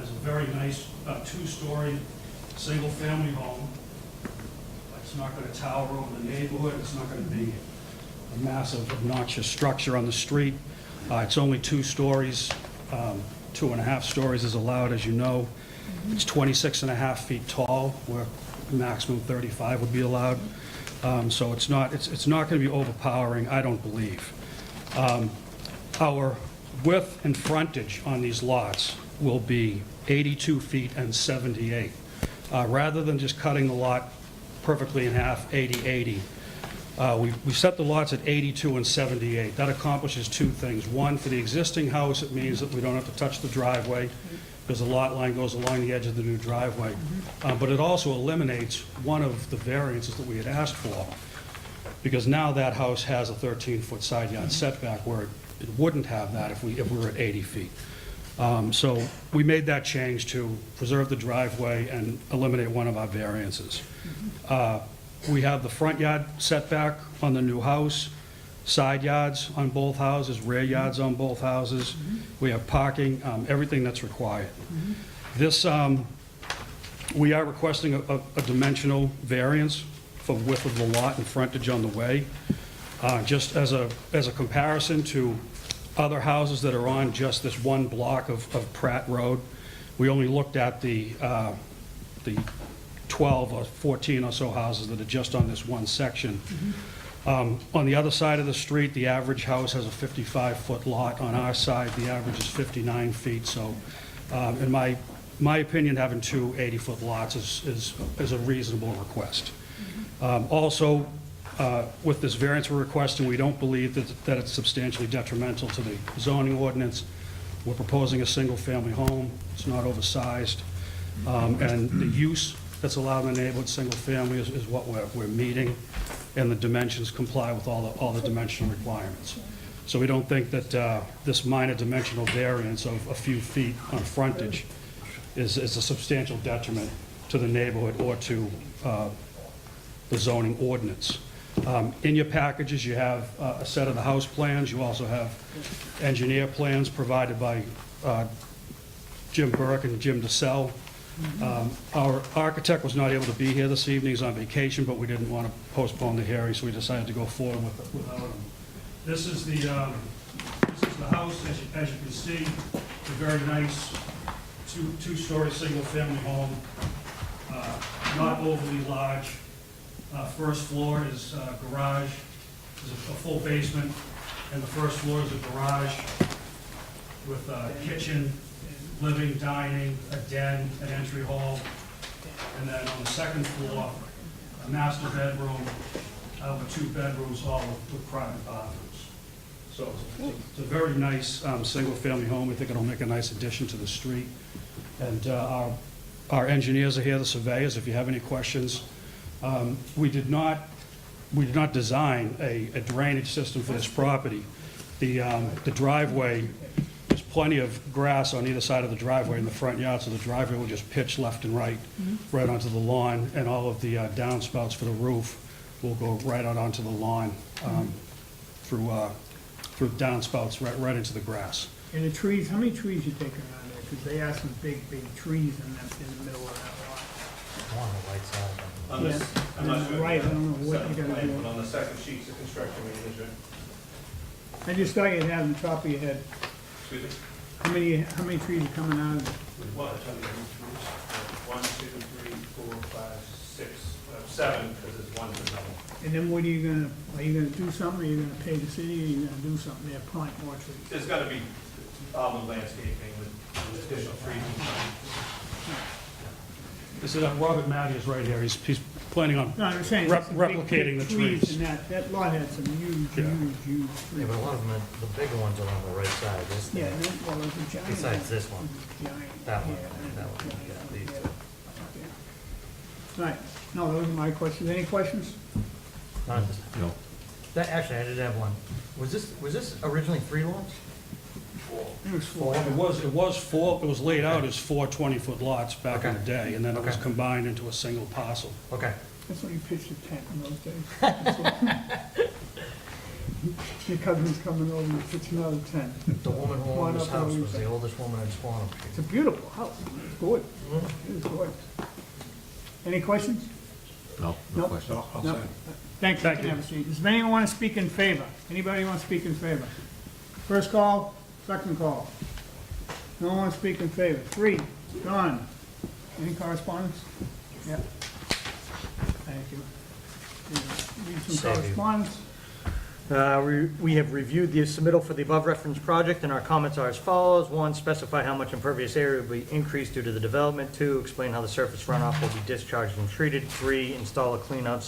is a very nice 2-story, single-family home. It's not going to tower over the neighborhood. It's not going to be a massive, obnoxious structure on the street. It's only 2 stories. 2.5 stories is allowed, as you know. It's 26.5 feet tall, where maximum 35 would be allowed. So it's not going to be overpowering, I don't believe. Our width and frontage on these lots will be 82 feet and 78. Rather than just cutting the lot perfectly in half, 80-80, we set the lots at 82 and 78. That accomplishes 2 things. One, for the existing house, it means that we don't have to touch the driveway because the lot line goes along the edge of the new driveway. But it also eliminates one of the variances that we had asked for, because now that house has a 13-foot side yard setback where it wouldn't have that if we were at 80 feet. So we made that change to preserve the driveway and eliminate one of our variances. We have the front yard setback on the new house, side yards on both houses, rear yards on both houses. We have parking, everything that's required. This, we are requesting a dimensional variance for width of the lot and frontage on the way. Just as a comparison to other houses that are on just this one block of Pratt Road, we only looked at the 12 or 14 or so houses that are just on this one section. On the other side of the street, the average house has a 55-foot lot. On our side, the average is 59 feet. So in my opinion, having 2 80-foot lots is a reasonable request. Also, with this variance we're requesting, we don't believe that it's substantially detrimental to the zoning ordinance. We're proposing a single-family home. It's not oversized. And the use that's allowed in the neighborhood, single-family, is what we're meeting, and the dimensions comply with all the dimensional requirements. So we don't think that this minor dimensional variance of a few feet on frontage is a substantial detriment to the neighborhood or to the zoning ordinance. In your packages, you have a set of the house plans. You also have engineer plans provided by Jim Burke and Jim DeSalle. Our architect was not able to be here this evening. He's on vacation, but we didn't want to postpone the hearing, so we decided to go forward without him. This is the house, as you can see. It's a very nice two-story single-family home, not overly large. First floor is garage. There's a full basement, and the first floor is a garage with a kitchen, living, dining, a den, an entry hall, and then on the second floor, a master bedroom with 2 bedrooms, all with private bathrooms. So it's a very nice single-family home. We think it'll make a nice addition to the street. And our engineers are here, the surveyors, if you have any questions. We did not design a drainage system for this property. The driveway, there's plenty of grass on either side of the driveway in the front yard, so the driveway will just pitch left and right, right onto the lawn, and all of the downspouts for the roof will go right out onto the lawn through downspouts right into the grass. And the trees, how many trees you taking around there? Because they have some big trees in the middle of that lot. On the right side. On this, I'm not sure. Right, I don't know what you're gonna do. But on the second sheet's the construction management. I just thought you'd have on top of your head, Excuse me? how many trees are coming out of it? Well, I'll tell you, 1, 2, 3, 4, 5, 6, 7, because there's one for double. And then what are you gonna do something, are you gonna pay the city, or are you gonna do something there, plant more trees? There's gotta be, landscaping with additional trees and stuff. This is, Robert Matty is right here. He's planning on No, I'm saying. rep- some big, replicating the big trees. And that lot had some huge, Yeah. huge Yeah, trees. but a lot of them, the bigger ones are on the right side, this Yeah, thing. that, well, there's a giant. Besides this one, Giant. that one, yeah, that one, yeah, these two. All right, no, those are my questions. Any questions? Not this- No. That, actually, I did have one. Was this originally 3 lots? It was four. It was laid out as 4 20-foot lots back in the day, and then it was Okay. combined into a single parcel. Okay. That's when you pitched a tent in those days. Your cousin's coming over, you pitch another tent. The woman who Come on owned this up, house Louise. was the oldest woman in Squantum. It's a beautiful house. It's good. Mm-hmm. It is good. Any questions? No, no Nope. question. No. Thank you. Thank you. Have a seat. Does anyone want to speak in favor? Anybody want to speak in favor? First call, second call. No one wants to speak in favor. 3, John. Any correspondence? Yeah. Thank you. Read some Save you. correspondence. We have reviewed the submittal for the above referenced project, and our comments are as follows. 1, specify how much impervious area will be increased due to the development. 2, explain how the surface runoff will be discharged and treated. 3, install a cleanout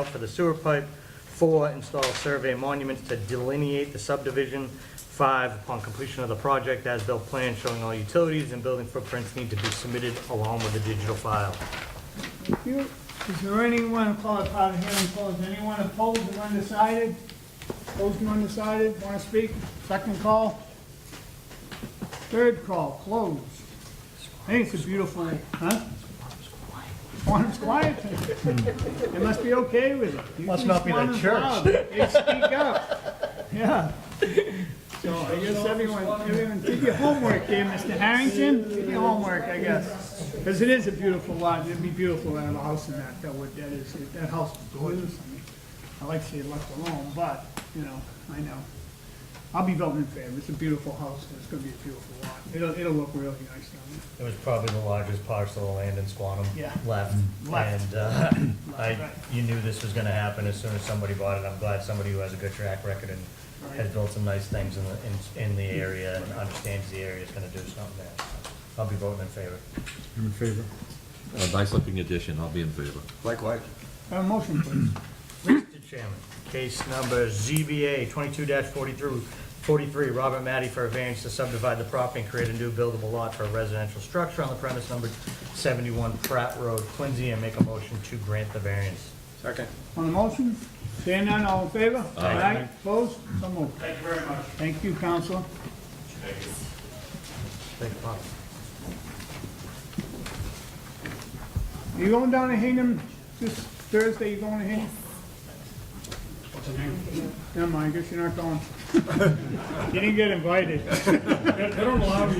for the sewer pipe. 4, install survey monuments to delineate the subdivision. 5, upon completion of the project, as-built plan showing all utilities and building footprints need to be submitted along with a digital file. Thank you. Is there anyone, call it part of hearing closed, anyone opposed or undecided? Opposed and undecided, want to speak? Second call? Third call, closed. I think it's a beautiful, huh? Swanham's quiet. They must be okay with it. Must not be the Swanham's church. loud. They speak up. Yeah. So I guess everyone did your homework there, Mr. Harrington. Did your homework, I guess. Because it is a beautiful lot. It'd be beautiful to have a house in that. That house is gorgeous. I mean, I like to see it left alone, but, I know. I'll be voting in favor. It's a beautiful house. It's gonna be a beautiful lot. It'll look really nice down there. It was probably the largest parcel of land in Squantum Yeah. left. Left. And Right. you knew this was gonna happen as soon as somebody bought it. I'm glad somebody who has a good track record and has built some nice things in the area and understands the area is gonna do something there. I'll be voting in favor. I'm in favor. Nice looking addition, I'll be in favor. Likewise. Have a motion, please. Mr. Chairman, case number ZBA 22-43, Robert Matty for a variance to subdivide the property and create a new buildable lot for a residential structure on the premise number 71 Pratt Road, Quincy, and make a motion to grant the variance. Second. On the motion, seeing none, all in favor? Aye. Opposed? So moved. Thank you very much. Thank you, Counselor. Thank you, Bob. Are you going down to Hingham this Thursday? You going to Hingham? What's the name? Never mind, I guess you're not going. You didn't get invited. They don't allow you.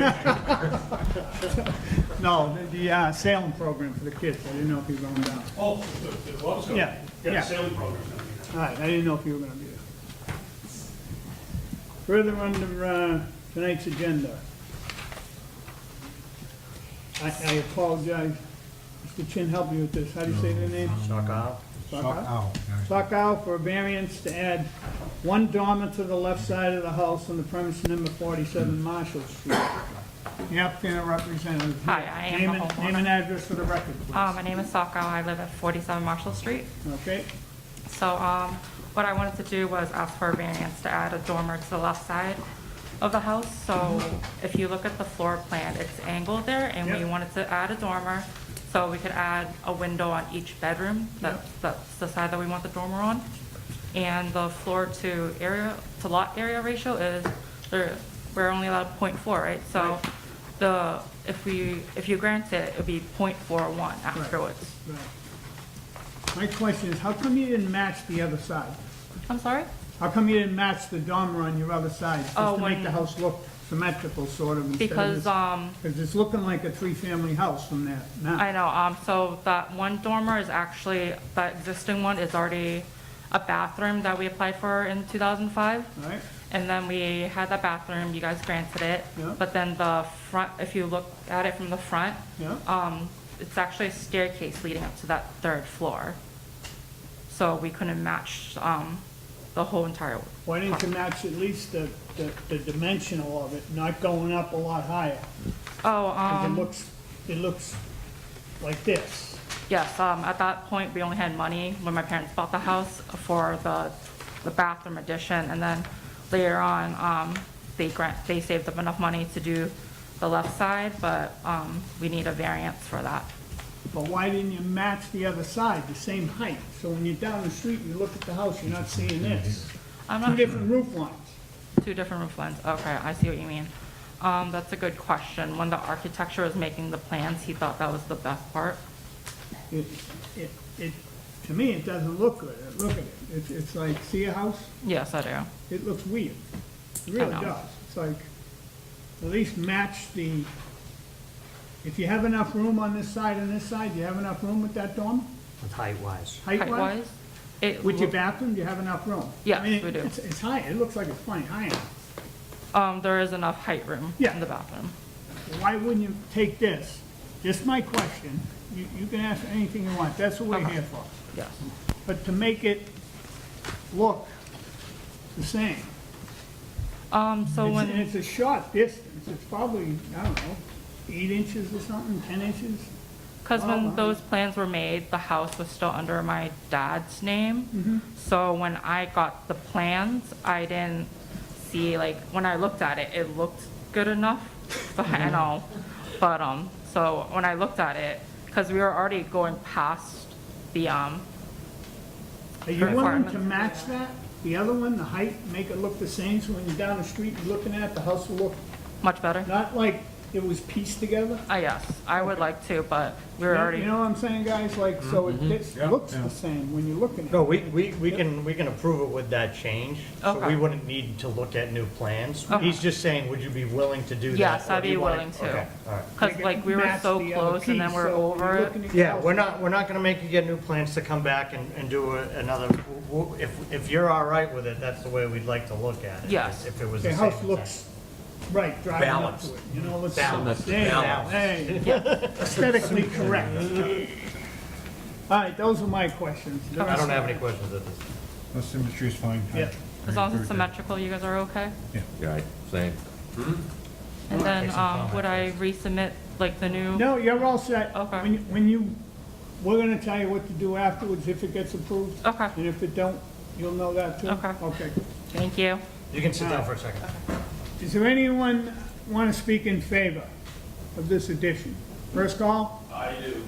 No, the sailing program for the kids. I didn't know if you were going down. Oh, the club's going. Yeah, yeah. Sailing program. All right, I didn't know if you were going to be there. Further under tonight's agenda. I apologize. Mr. Chin, help me with this. How do you say the name? Sokow? Sokow for a variance to add one dormer to the left side of the house on the premise number 47 Marshall Street. The applicant or representative. Hi, I am Name the and- homeowner. Name and address for the record, please. My name is Sokka. I live at 47 Marshall Street. Okay, So what I wanted to do was ask for a variance to add a dormer to the left side of the house. So if you look at the floor plan, it's angled there, and we Yep. wanted to add a dormer so we could add a window on each bedroom. That's the side that we want the dormer on. And the floor to lot area ratio is, we're only allowed 0.4, right? So if you grant it, it'd be 0.41 afterwards. right. My question is, how come you didn't match the other side? I'm sorry? How come you didn't match the dormer on your other side? Just Oh, to make when- the house look symmetrical, sort of, instead of Because, this? Because it's looking like a three-family house from that map. I know, so that one dormer is actually, that existing one is already a bathroom that we applied for in 2005. Right? And then we had that bathroom, you guys granted it. Yeah. But then the front, if you look at it from the front, Yeah? it's actually a staircase leading up to that third floor. so we couldn't match, the whole entire. Why didn't you match at least the dimensional of it, not going up a lot higher? Oh, 'Cause it looks like this. yes, at that point, we only had money when my parents bought the house for the bathroom addition, and then later on, they saved up enough money to do the left side, but, we need a variance for that. But why didn't you match the other side, the same height? So when you're down the street, you look at the house, you're not seeing this. I'm Two not, different roof lines. two different roof lines, okay, I see what you mean. That's a good question. When the architecture was making the plans, he thought that was the best part. To me, it doesn't look good. Look at it. It's like, see a house? Yes, I do. It looks weird. It really know. does. It's like, at least match the, if you have enough room on this side and this side, you have enough room with that dormer? With height-wise. Height-wise? Height-wise, it, With your bathroom, you have enough room? Yes, I mean, we do. It's high. It looks like it's plenty high enough. there is enough height room Yeah. in the bathroom. Why wouldn't you take this? Just my question. You can ask anything you want. That's what we're Okay. here for. Yes. But to make it look the same. So And when, it's a short distance. It's probably, I don't know, 8 inches or something, 10 inches? because Oh, when wow. those plans were made, the house was still under my dad's name. Mm-hmm. So when I got the plans, I didn't see, like, when I looked at it, it looked good enough. But I know, but, so when I looked at it, because we were already going past the, Are you willing to requirements. match that? The other one, the height, make it look the same, so when you're down the street, you're looking at, the house will look Much better? not like it was pieced together? Yes, I would like to, but we were You already, know what I'm saying, guys? Like, so it looks the same when you're looking at it. No, we can approve it with that change, so we Okay. wouldn't need to look at new plans. Okay. He's just saying, would you be willing to do that? Yes, or I'd do you be wanna- willing to. Okay, all right. because like we were Match so the other close and then piece, we're so when over you're it. looking at your Yeah, house- we're not gonna make you get new plans to come back and do another, if you're all right with it, that's the way we'd like to look at it. Yes. If it was the The same. house looks, right, driving up Balanced. to it, you know, looks. Balanced. There you go. Balanced. Hey, aesthetically correct. All right, those are my questions. I don't have any questions at this. No, symmetry is fine. Yeah. As long as it's Very good. symmetrical, you guys are okay? Right, same. And then, would I resubmit like the new? No, you're all set. Okay. We're gonna tell you what to do afterwards if it gets approved. Okay. And if it don't, you'll know that too. Okay. Okay. Thank you. You can sit down for a second. Is there anyone want to speak in favor of this addition? First call? I do.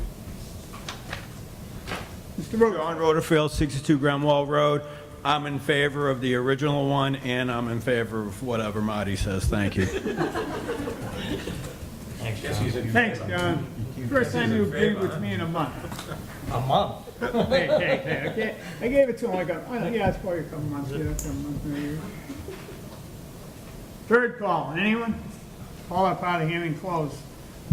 Mr. Rhodes? John Rutherford, 62 Grand Wall Road. I'm in favor of the original one, and I'm in favor of whatever Marty says. Thank you. Thanks, Yes, John. he's in Thanks, favor. John. First time you agreed with me in a month. A month? Hey, I gave it to him, he asked for a couple months, yeah, a couple months, maybe. Third call, anyone? Call up out of hearing closed.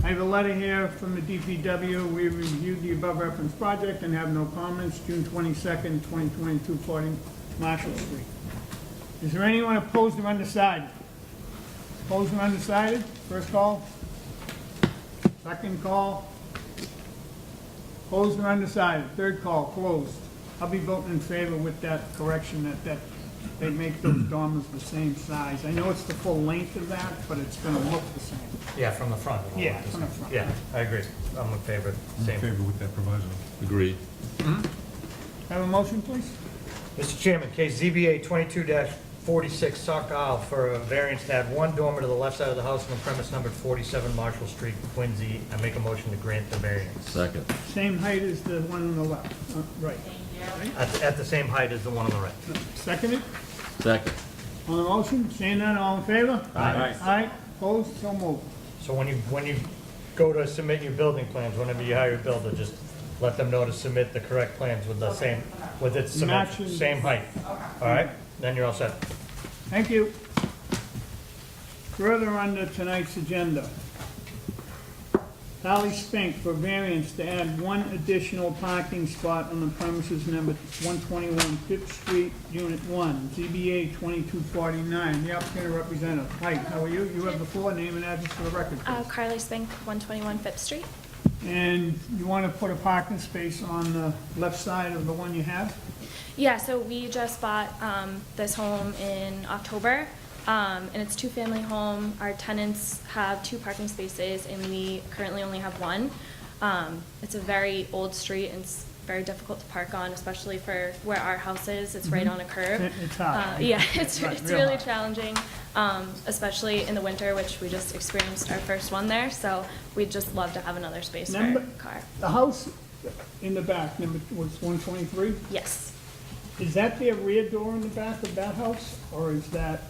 I have a letter here from the DPW. We reviewed the above referenced project and have no comments. June 22nd, 2022, 40 Marshall Street. Is there anyone opposed or undecided? Opposed or undecided? First call? Second call? Opposed or undecided? Third call, closed. I'll be voting in favor with that correction that they make those dormers the same size. I know it's the full length of that, but it's gonna look the same. Yeah, from the front. it'll Yeah, look the from the same. front. Yeah, I agree. I'm in favor. I'm in Same. favor with that proviso. Agreed. Have a motion, please? Mr. Chairman, case ZBA 22-46, Sock Isle, for a variance to add one dormer to the left side of the house on the premise numbered 47 Marshall Street, Quincy. I make a motion to grant the variance. Second. Same height as the one on the left, right. At the same height as the one on the right. Seconded? Second. On the motion, seeing none, all in favor? Aye. Aye, opposed, so moved. So when you go to submit your building plans, whenever you hire a builder, just let them know to submit the correct plans with the same, with its Matching. same height. All right? Then you're all set. Thank you. Further under tonight's agenda. Sally Spink for variance to add one additional parking spot on the premises number 121 Fifth Street, Unit 1, ZBA 2249. The applicant or representative. Hi, how are you? You have the floor, name and address for the record, please. Carly Spink, 121 Fifth Street. And you want to put a parking space on the left side of the one you have? Yeah, so we just bought this home in October, and it's a two-family home. Our tenants have 2 parking spaces, and we currently only have 1. It's a very old street, and it's very difficult to park on, especially for where our house is. It's right on a curve. It's hot. Yeah, it's Right, it's real really hot. challenging, especially in the winter, which we just experienced our first one there. So we'd just love to have another space for Number- a car. The house in the back, number, was 123? Yes. Is that their rear door in the back of that house, or is that?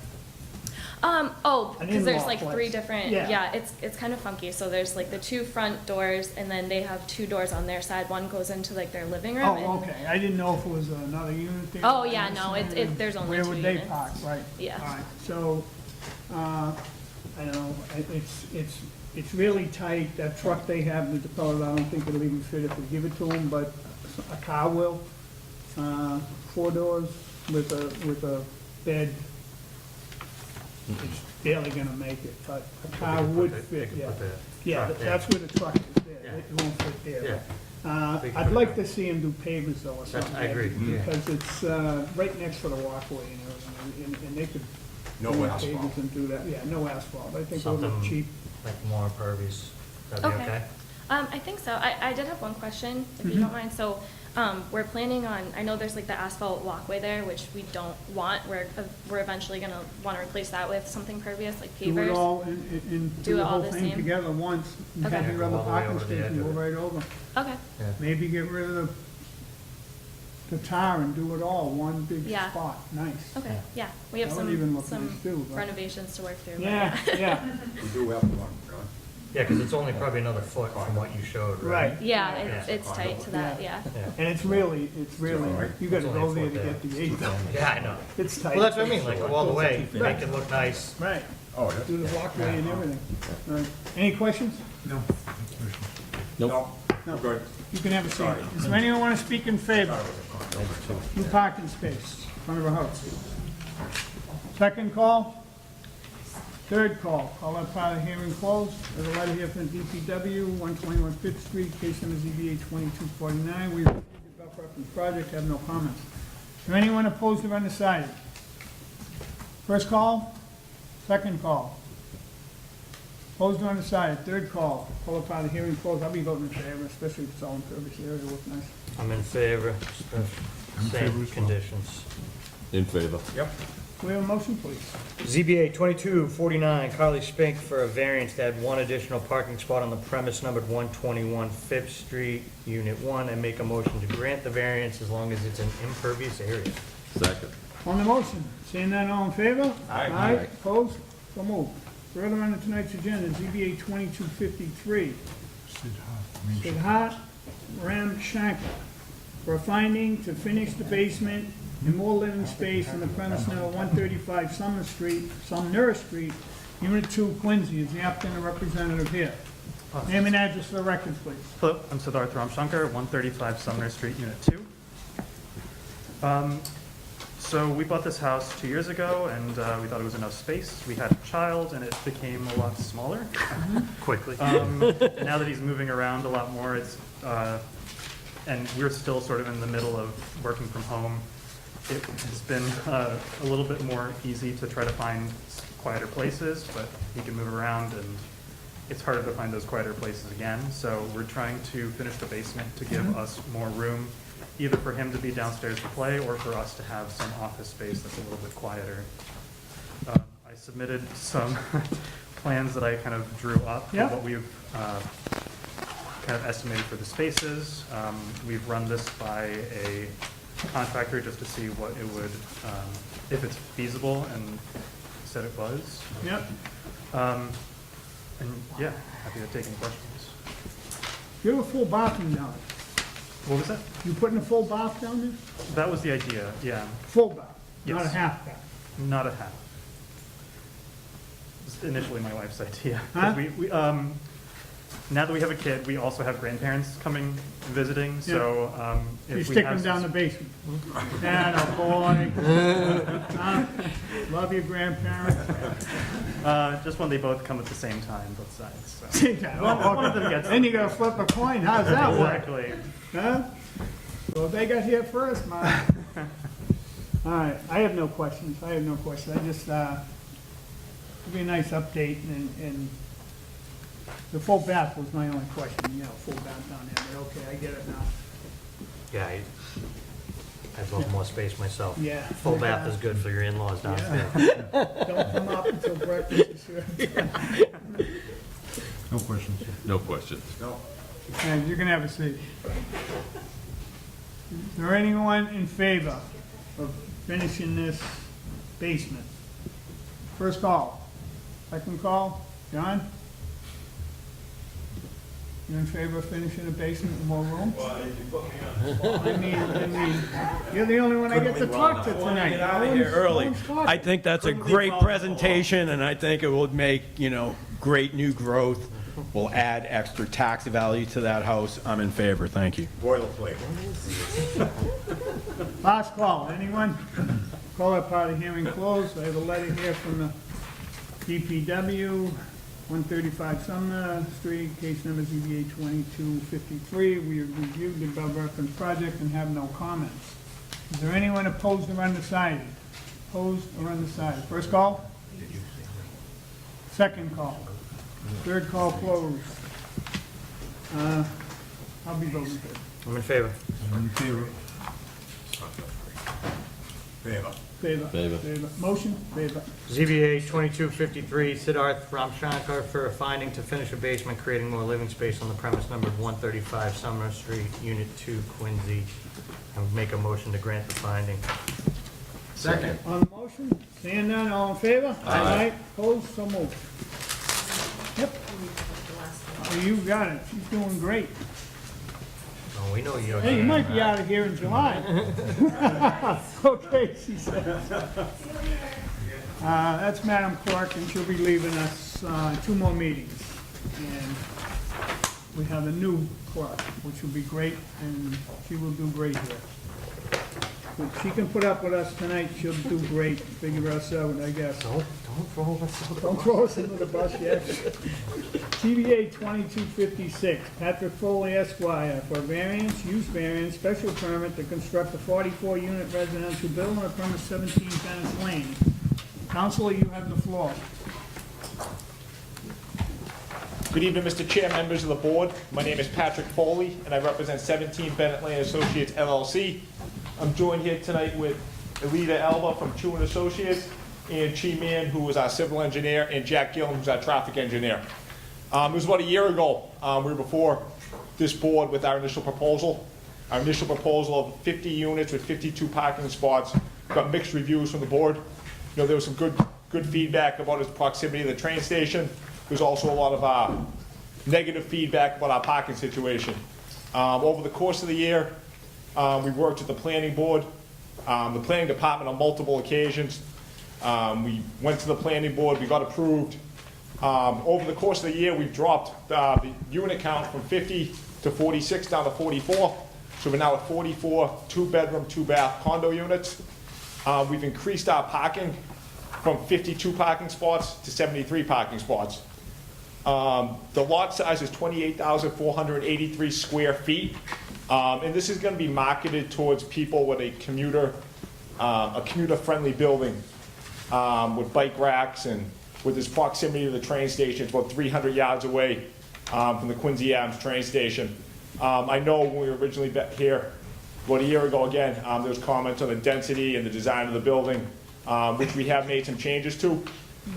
Oh, An because there's in-law like place. 3 different, Yeah. yeah, it's kind of funky. So there's like the 2 front doors, and then they have 2 doors on their side. One goes into like their living room. Oh, and- okay, I didn't know if it was another unit there. Oh, yeah, no, there's only 2 Where would they units. park, right? Yeah. All right, so, I don't know, it's really tight, that truck they have, the Depeller, I don't think it'll even fit if we give it to them, but a car will. 4 doors with a bed, it's barely gonna make it, but a car would fit, yeah. Yeah, that's where the truck is there, it won't fit there. I'd like to see them do pavers though or something. I agree. Because it's right next to the walkway and everything, and they could No do asphalt. pavers and do that, yeah, no asphalt, I think it would look Something cheap. like more impervious, that'd be okay? I think so. I did have one question, if you Mm-hmm. don't mind. So, we're planning on, I know there's like the asphalt walkway there, which we don't want. We're eventually gonna wanna replace that with something pervious, like Do it pavers. all and Do do it the all whole the thing same? together once, and have Okay. your other Go all the way parking over the space and edge go of it. right over. Okay, Maybe get rid of the tar and do it all, one big Yeah. spot, nice. okay, yeah. We have That would even look some nice too, but- renovations to work through. but Yeah, yeah, We do have one, John. Yeah, because it's only probably another foot from what you showed, right? right. Yeah, it's tight to that, yeah. Yeah. And it's really, you gotta It's only go a there foot to there. get the 8 though. Yeah, I know. It's tight. Well, that's what I mean, like, go all the way, make it look nice. Right, Oh, yeah. do the walkway and everything. Right. Any questions? No. No, we're good. You can have a seat. Does anyone want to speak in favor? New parking space, front of a house. Second call? Third call, call that part of the hearing closed. There's a letter here from DPW, 121 Fifth Street, case number ZBA 2249. We reviewed the buffer up in the project, have no comments. Is there anyone opposed or undecided? First call, second call. Opposed or undecided, third call, call that part of the hearing closed. I'll be voting in favor, especially if it's all impervious area, look nice. I'm in favor, same conditions. In favor. Yep. Do we have a motion, please? ZBA 2249, Carly Spink for a variance to add 1 additional parking spot on the premise numbered 121 Fifth Street, Unit 1, and make a motion to grant the variance as long as it's an impervious area. Second. On the motion, seeing none, all in favor? Aye. Aye, opposed? So moved. Further on to tonight's agenda, ZBA 2253, Siddharth Ramshankar, for a finding to finish the basement and more living space on the premise number 135 Sumner Street, Unit 2, Quincy. Is the applicant or representative here? Name and address for the record, please. Hello, I'm Siddharth Ramshankar, 135 Sumner Street, Unit 2. So we bought this house 2 years ago, and we thought it was enough space. We had a child, and it became a lot smaller quickly. And now that he's moving around a lot more, and we're still sort of in the middle of working from home, it has been a little bit more easy to try to find quieter places, but he can move around, and it's harder to find those quieter places again. So we're trying to finish the basement to give us more room, either for him to be downstairs to play or for us to have some office space that's a little bit quieter. I submitted some plans that I kind of drew up for Yeah. what we've kind of estimated for the spaces. We've run this by a contractor just to see what it would, if it's feasible, and he said it was. Yep. And yeah, happy to take any questions. You have a full bathroom down there. What was that? You putting a full bath down there? That was the idea, yeah. Full bath, not a Yes. half bath. Not a half. It was initially my wife's idea. 'Cause Huh? we, now that we have a kid, we also have grandparents coming visiting, so, if You we stick have them down the basement. Atta boy. Love your grandparents. just when they both come at the same time, both sides, so. Same time. Oh, One of them gets. Then you gotta flip a coin, how's that work? Exactly. Huh? Well, they got here first, man. All right, I have no questions, I just, it'd be a nice update, and the full bath was my only question, full bath down there, but okay, I get it now. Yeah, I'd love more space myself. Yeah. Full bath is good for your in-laws downstairs. Don't come up until breakfast is served. No questions. No questions. And you can have a seat. Is there anyone in favor of finishing this basement? First call. Second call. John? You in favor of finishing the basement with more room? I mean, you're the only one I get to talk to tonight. Early. I think that's a great presentation, and I think it will make, great new growth. Will add extra tax value to that house. I'm in favor. Thank you. Boilerplate. Last call, anyone? Call that part of the hearing closed. I have a letter here from the DPW, 135 Sumner Street, case number ZBA 2253. We have reviewed the above referenced project and have no comments. Is there anyone opposed or undecided? Opposed or undecided? First call? Second call? Third call closed. I'll be voting for it. I'm in favor. I'm in favor. Favor. Favor. Motion? Favor. ZBA 2253, Siddharth Ramshankar for a finding to finish a basement, creating more living space on the premise numbered 135 Sumner Street, Unit 2, Quincy. I would make a motion to grant the finding. Second. On the motion, seeing none, all in favor? Aye. Opposed, so moved. Yep. Oh, you got it, she's doing great. Oh, we know you're. Hey, you might be out of here in July. Okay, she says. That's Madam Clerk, and she'll be leaving us 2 more meetings. And we have a new clerk, which will be great, and she will do great here. If she can put up with us tonight, she'll do great, figure us out, I guess. Don't throw us out. Don't throw us into the bus yet. TBA 2256, Patrick Foley Esquire, for variance, use variance, special permit to construct a 44-unit residential building on premise 17 Venice Lane. Counselor, you have the floor. Good evening, Mr. Chair, members of the board. My name is Patrick Foley, and I represent 17 Bennett Lane Associates LLC. I'm joined here tonight with Elita Alba from Chu and Associates, and Chi Man, who is our civil engineer, and Jack Gillen, who's our traffic engineer. It was about a year ago, we were before this board with our initial proposal. Our initial proposal of 50 units with 52 parking spots got mixed reviews from the board. There was some good feedback about its proximity to the train station. There's also a lot of negative feedback about our parking situation. Over the course of the year, we worked with the planning board, the planning department on multiple occasions. We went to the planning board, we got approved. Over the course of the year, we've dropped the unit count from 50 to 46 down to 44. So we're now at 44 2-bedroom, 2-bath condo units. We've increased our parking from 52 parking spots to 73 parking spots. The lot size is 28,483 square feet. And this is going to be marketed towards people with a commuter-friendly building with bike racks, and with its proximity to the train station. It's about 300 yards away from the Quincy Adams train station. I know when we were originally here about a year ago, again, there was comments on the density and the design of the building, which we have made some changes to,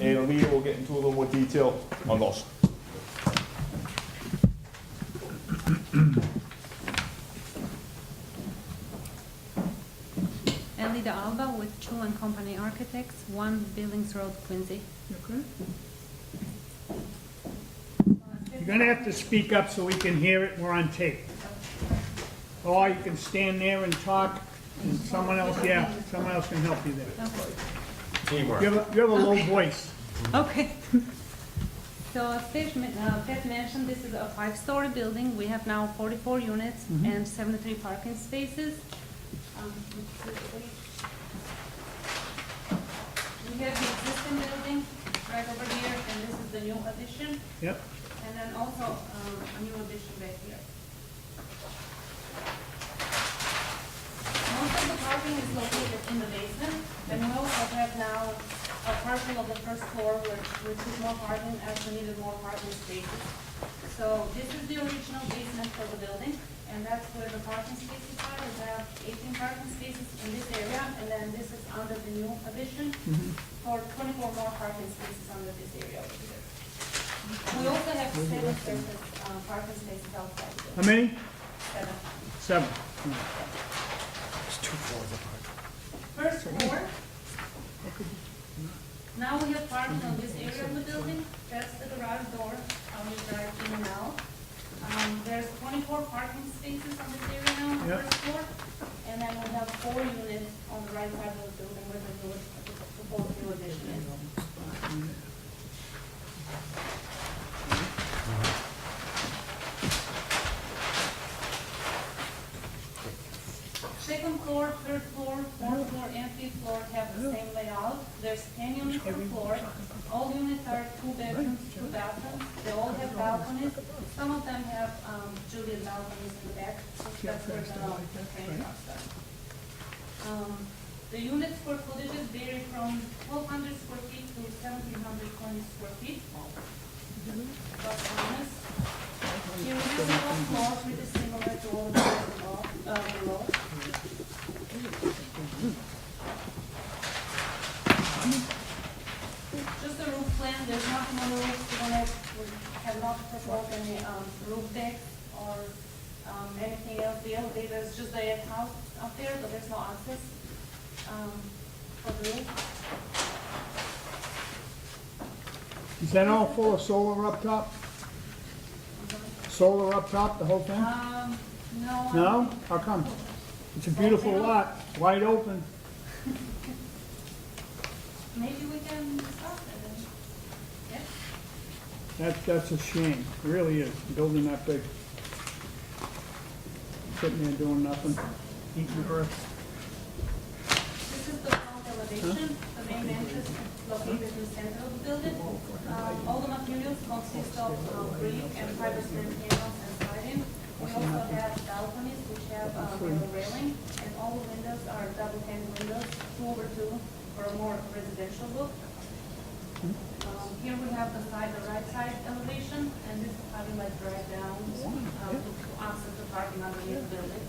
and Alita will get into a little more detail on those. Elida Alba with Chu and Company Architects, 1 Billings Road, Quincy. Okay. You're gonna have to speak up so we can hear it, we're on tape. Or you can stand there and talk, and someone else can help you there. Teamwork. You have a low voice. Okay. So as Pat mentioned, this is a 5-story building. We have now 44 units and 73 parking spaces. We have the existing building right over here, and this is the new addition. Yep. And then also a new addition back here. Most of the parking parking is located in the basement, and we also have now a parcel of the first floor, which is more parking, as we needed more parking spaces. So this is the original basement for the building, and that's where the parking spaces are. We have 18 parking spaces in this area, and then this is under the new addition for 24 more parking spaces under this area over here. We also have 7 surface parking spaces outside the building. How many? 7. 7. It's 2 floors apart. First floor. Now we have parking on this area of the building. That's the garage door, how we drive in and out. There's 24 parking spaces on this area now, on the Yep. first floor. And then we have 4 units on the right side of the building where the proposed new addition is. Second floor, third floor, fourth floor, and fifth floor have the same layout. There's 10 units per floor. All units are 2 bedrooms, 2 bathrooms. They all have balconies. Some of them have Juliet balconies in the back. That's where the train cars are. The unit square footages vary from 1,200 square feet to 1,720 square feet. Plus minus. Here we have the top floor, which is similar to all the floors below. Just a roof plan, there's nothing on the roof, we have not proposed any roof deck or anything else. The elevator is just a house up there, but there's no access for the roof. Is that all full of solar up top? Solar up top, the whole thing? No. No? How come? It's a beautiful lot, wide open. Maybe we can discuss it. Yeah. That's a shame, it really is, building that big. Sitting there doing nothing, eating the earth. This is the front elevation, the main entrance located in the center of the building. All the materials consist of brick and fiber cement panels and siding. We also have balconies which have metal railing, and all the windows are double pane windows, 2 over 2, for a more residential look. Here we have the right side elevation, and this is how you like drive down to access the parking underneath the building.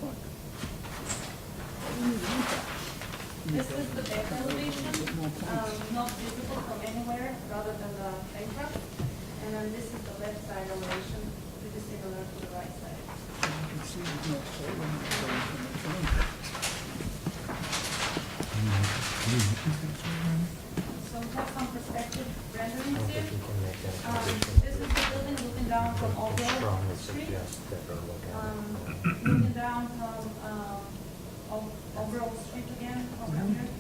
This is the back elevation, not visible from anywhere rather than the bankrupt. And then this is the left side elevation, which is similar to the right side. So we have some perspective renderings here. This is the building looking down from Oakdale Street. Looking down from Overall Street again, over here.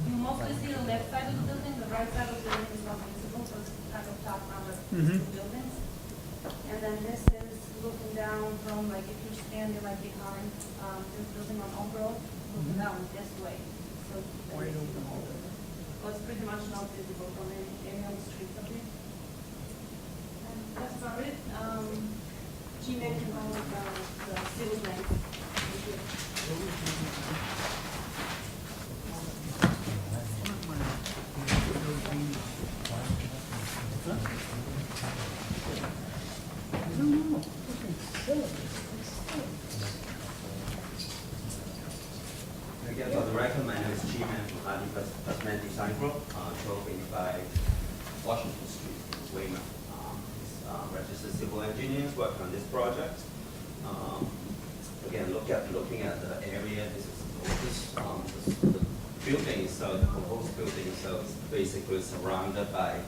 You mostly see the left side of the building, the right side of the building is not visible, so it's kind of top under the two buildings. And then this is looking down from, like, if you're standing like behind this building on Overall, looking down this way. So then you see the whole building. So it's pretty much not visible from any of the streets up here. And that's about it. Gmail can go with the civil length. Again, for the record, my name is G-Man from Hardy Plasman Design Group, 1285 Washington Street, Weymouth. Registered civil engineers working on this project. Again, looking at the area, this is the building itself, the proposed building itself is basically surrounded by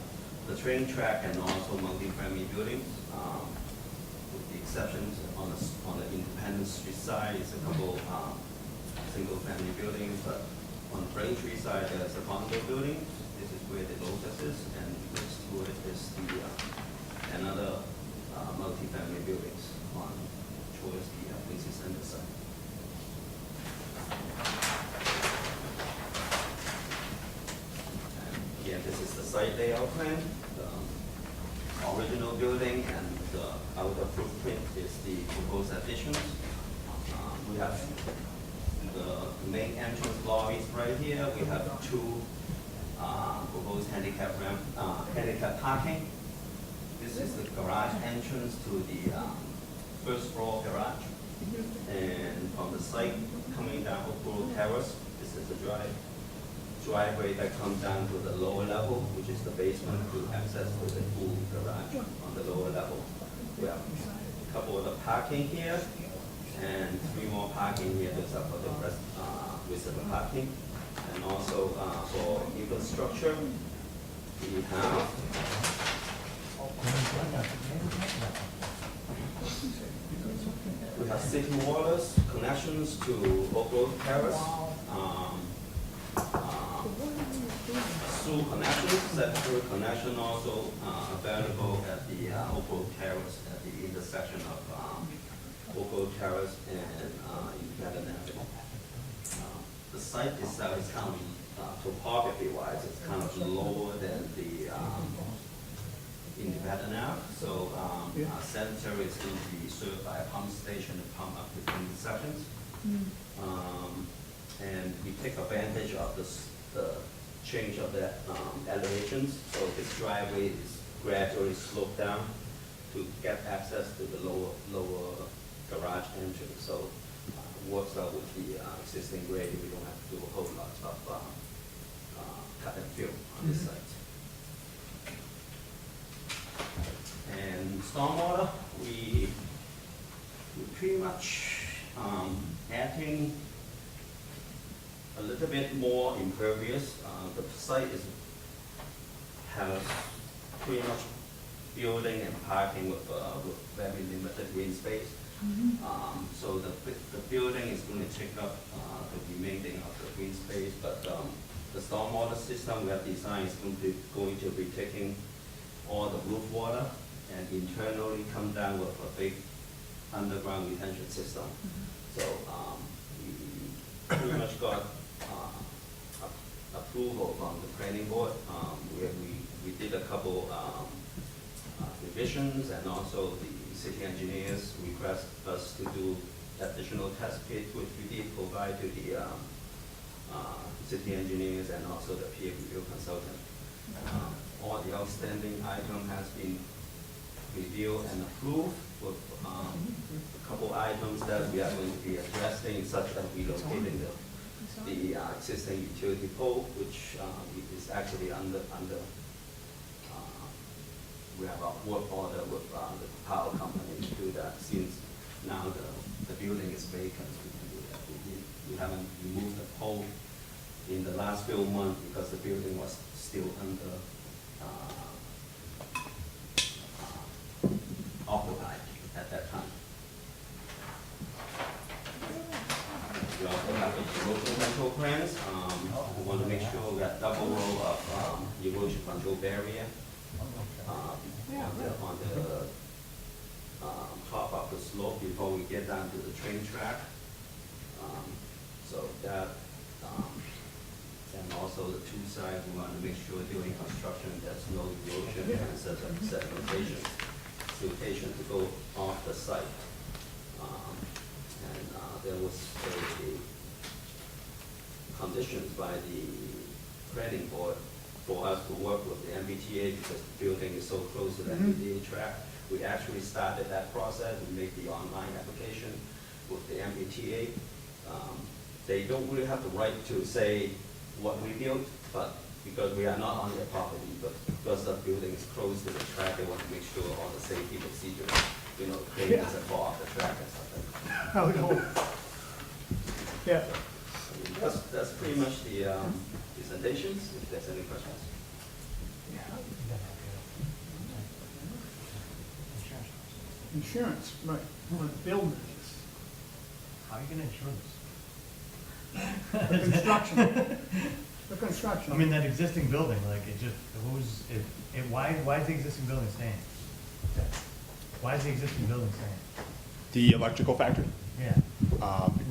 the train track and also multi-family buildings. With the exceptions on the Independence Street side, it's a couple single-family buildings, but on the Braintree side, there's a condo building. This is where the Lotus is, and next to it is another multi-family buildings towards the Quincy Center side. And again, this is the site layout plan. The original building and the outer footprint is the proposed additions. We have the main entrance lobby is right here. We have two proposed handicap ramp, handicap parking. This is the garage entrance to the first floor garage. And from the site coming down Oakville Terrace, this is the driveway that comes down to the lower level, which is the basement, to access to the full garage on the lower level. We have a couple of the parking here, and 3 more parking here. Those are for the rest, visitor parking. And also for infrastructure, we have city waters connections to Oakville Terrace. Sewer connections, sewer connection also available at the Oakville Terrace at the intersection of Oakville Terrace and Independent Avenue. The site itself is kind of topography-wise, it's kind of lower than the Independent Ave. So sanitary is going to be served by a pump station to pump up between the sections. And we take advantage of the change of the elevations. So this driveway is gradually sloped down to get access to the lower garage entrance. So it works out with the existing grade. We don't have to do a whole lot of cut and fill on this site. And stormwater, we pretty much adding a little bit more impervious. The site has pretty much building and parking with very limited green space. So the building is going to take up the remaining of the green space, but the stormwater system we have designed is going to be taking all the roof water and internally come down with a big underground retention system. So we pretty much got approval from the planning board. We did a couple revisions, and also the city engineers request us to do additional test pits, which we did provide to the city engineers and also the peer review consultant. All the outstanding item has been reviewed and approved with a couple items that we are going to be addressing, such as relocating the existing utility pole, which is actually under we have a work order with the power company to do that. Since now the building is vacant, we can do that. We haven't removed the pole in the last few months because the building was still under occupied at that time. We also have erosion control plans. We want to make sure we got double row of erosion control barrier on the top of the slope before we get down to the train track. So that, and also the 2 sides, we want to make sure during construction there's no erosion and sedimentation, siltation to go off the site. And there was a conditions by the planning board for us to work with the MBTA because the building is so close to the MBTA track. We actually started that process. We made the online application with the MBTA. They don't really have the right to say what we built, but because we are not on their property, but because the building is close to the track, they want to make sure all the safety procedures, cranes that fall off the track and stuff like that. Oh, no. Yeah. That's pretty much the presentations, if there's any questions. Insurance, right, on buildings. How are you gonna insure this? The construction. The construction. I mean, that existing building, like, why is the existing building staying? Why is the existing building staying? The electrical factory, Yeah.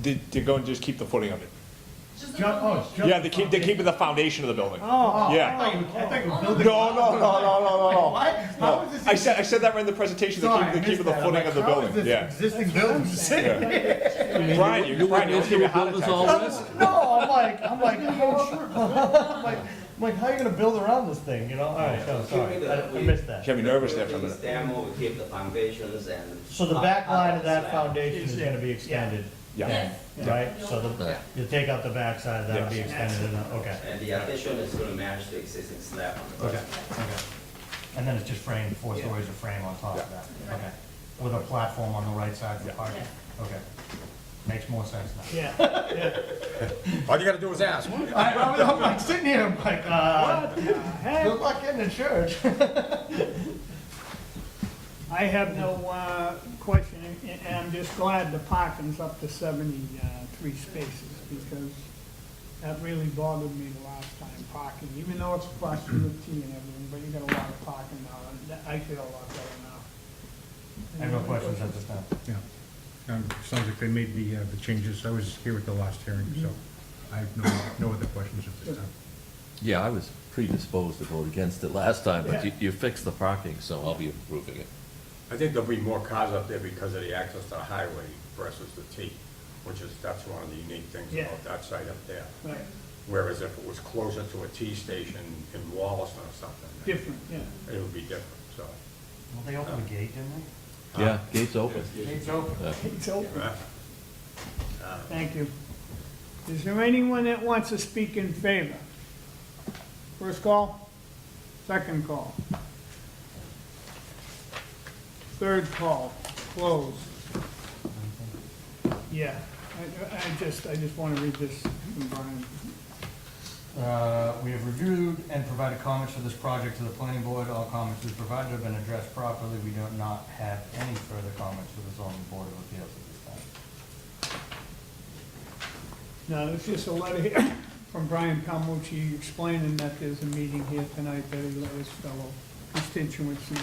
they're going to just keep the footing of it. Yeah, they're keeping the foundation of the building. Oh, Yeah. I thought you were building. No. What? How is this? I said that right in the presentation, Sorry, they're I keeping missed the that. footing I'm of the like, how is building, this yeah. existing building sitting there? Brian, You you'll witnessed give the you a heart buildings attack. already? No, I'm like, how are you gonna build around this thing, you know? All right, so, sorry, I missed that. You had me nervous there for a We minute. demo, we keep the foundations and. So the back line of that foundation is gonna be extended? Yeah. then, Right, so you take out the back side, that'll be Yes. extended, okay. And the addition is gonna match the existing slab on the Okay, front. okay. And then it's just framed, 4 stories of frame on top of that, okay. With a platform on the right side for parking, okay. Makes more sense now. Yeah. All you gotta do is ask. I'm like sitting here, I'm like, good luck getting to church. I have no question, and I'm just glad the parking's up to 73 spaces, because that really bothered me the last time, parking, even though it's across the Route T and everything, but you got a lot of parking now, and I feel a lot better now. I have no questions at this time. Yeah. Sounds like they made the changes. I was here at the last hearing, so I have no other questions at this time. Yeah, I was predisposed to vote against it last time, but Yeah. you fixed the parking, so I'll be approving it. I think there'll be more cars up there because of the access to the highway versus the T, that's one of the unique things Yeah. about that site up there. Right, Whereas if it was closer to a T station in Wallaston or something, different, yeah. it would be different, so. Well, they opened the gate, didn't Yeah, gate's open. they? Gate's open. Yeah. It's open. uh, Thank you. Is there anyone that wants to speak in favor? First call, second call. Third call, closed. Yeah, I just want to read this from Brian. We have reviewed and provided comments for this project to the planning board. All comments we provided have been addressed properly. We do not have any further comments for the zoning board of appeals at this time. Now, there's just a letter here from Brian Palmucci explaining that there's a meeting here tonight that he let his fellow constituents know.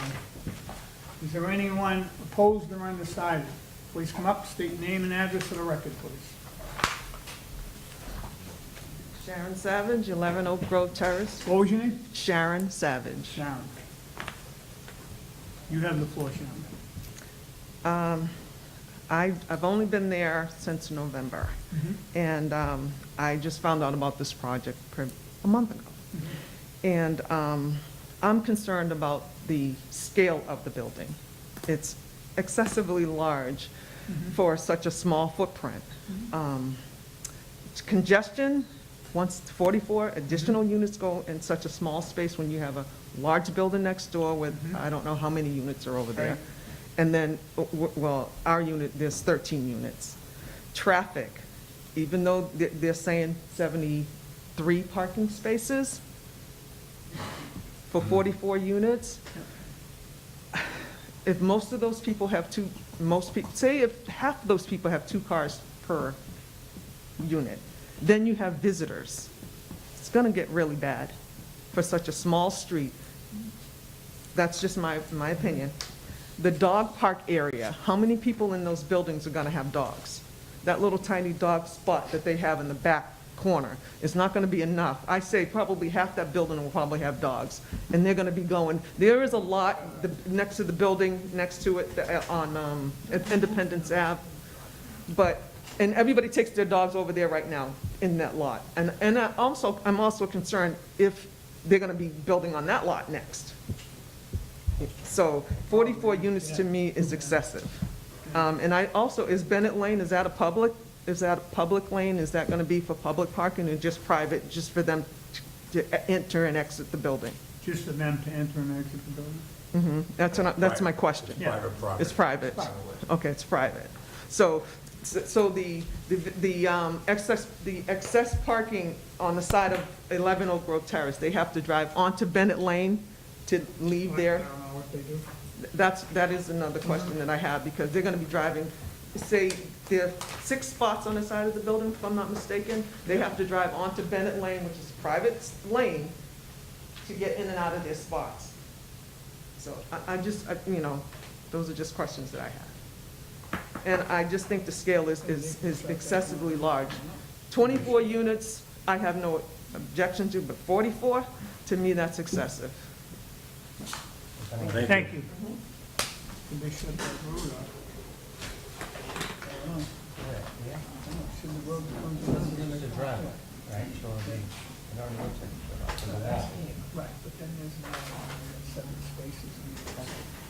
Is there anyone opposed or undecided? Please come up, state name and address for the record, please. Sharon Savage, 11 Oak Grove Terrace. What was your name? Sharon Savage. Sharon. You have the floor, Sharon. I've only been there since November, and I just found out about this project a month ago. And I'm concerned about the scale of the building. It's excessively large for such a small footprint. Congestion, once 44 additional units go in such a small space when you have a large building next door with, I don't know how many units are over there. Right. And then, well, our unit, there's 13 units. Traffic, even though they're saying 73 parking spaces for 44 units, if most of those people have say if half of those people have 2 cars per unit, then you have visitors. It's gonna get really bad for such a small street. That's just my opinion. The dog park area, how many people in those buildings are gonna have dogs? That little tiny dog spot that they have in the back corner is not gonna be enough. I say probably half that building will probably have dogs, and they're gonna be going, there is a lot next to the building, next to it, on Independence Ave, and everybody takes their dogs over there right now in that lot. And I'm also concerned if they're gonna be building on that lot next. So 44 units to me is excessive. And I also, is Bennett Lane, is that a public lane? Is that gonna be for public parking or just private, just for them to enter and exit the building? Just for them to enter and exit the building? That's my question. It's private property. It's private. Okay, it's private. So the excess parking on the side of 11 Oak Grove Terrace, they have to drive onto Bennett Lane to leave I there? don't know what they do. That is another question that I have, because they're gonna be driving, say, there are 6 spots on the side of the building, if I'm not mistaken. They have to drive onto Bennett Lane, which is a private lane, to get in and out of their spots. So those are just questions that I have. And I just think the scale is excessively large. 24 units, I have no objection to, but 44, to me, that's excessive. Thank you. Did they shut that road off? I don't know. Should the road come to It's a driveway, right, so it already looks like it's shut off, there's a wall. Right, but then there's seven spaces.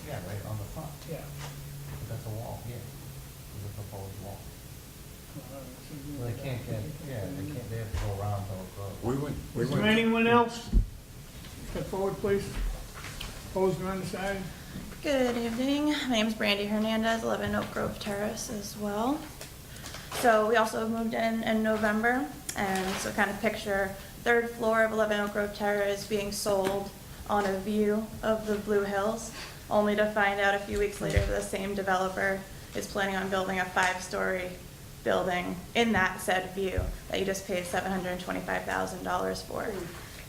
Yeah, right on the front, Yeah. but that's a wall here, there's a proposed wall. Well, they can't get, yeah, they have to go around Village Road. Is there anyone else? Step forward, please. Opposed or undecided? Good evening. My name is Brandy Hernandez, 11 Oak Grove Terrace as well. So we also moved in November, and so kind of picture third floor of 11 Oak Grove Terrace being sold on a view of the Blue Hills, only to find out a few weeks later the same developer is planning on building a 5-story building in that said view that you just paid $725,000 for.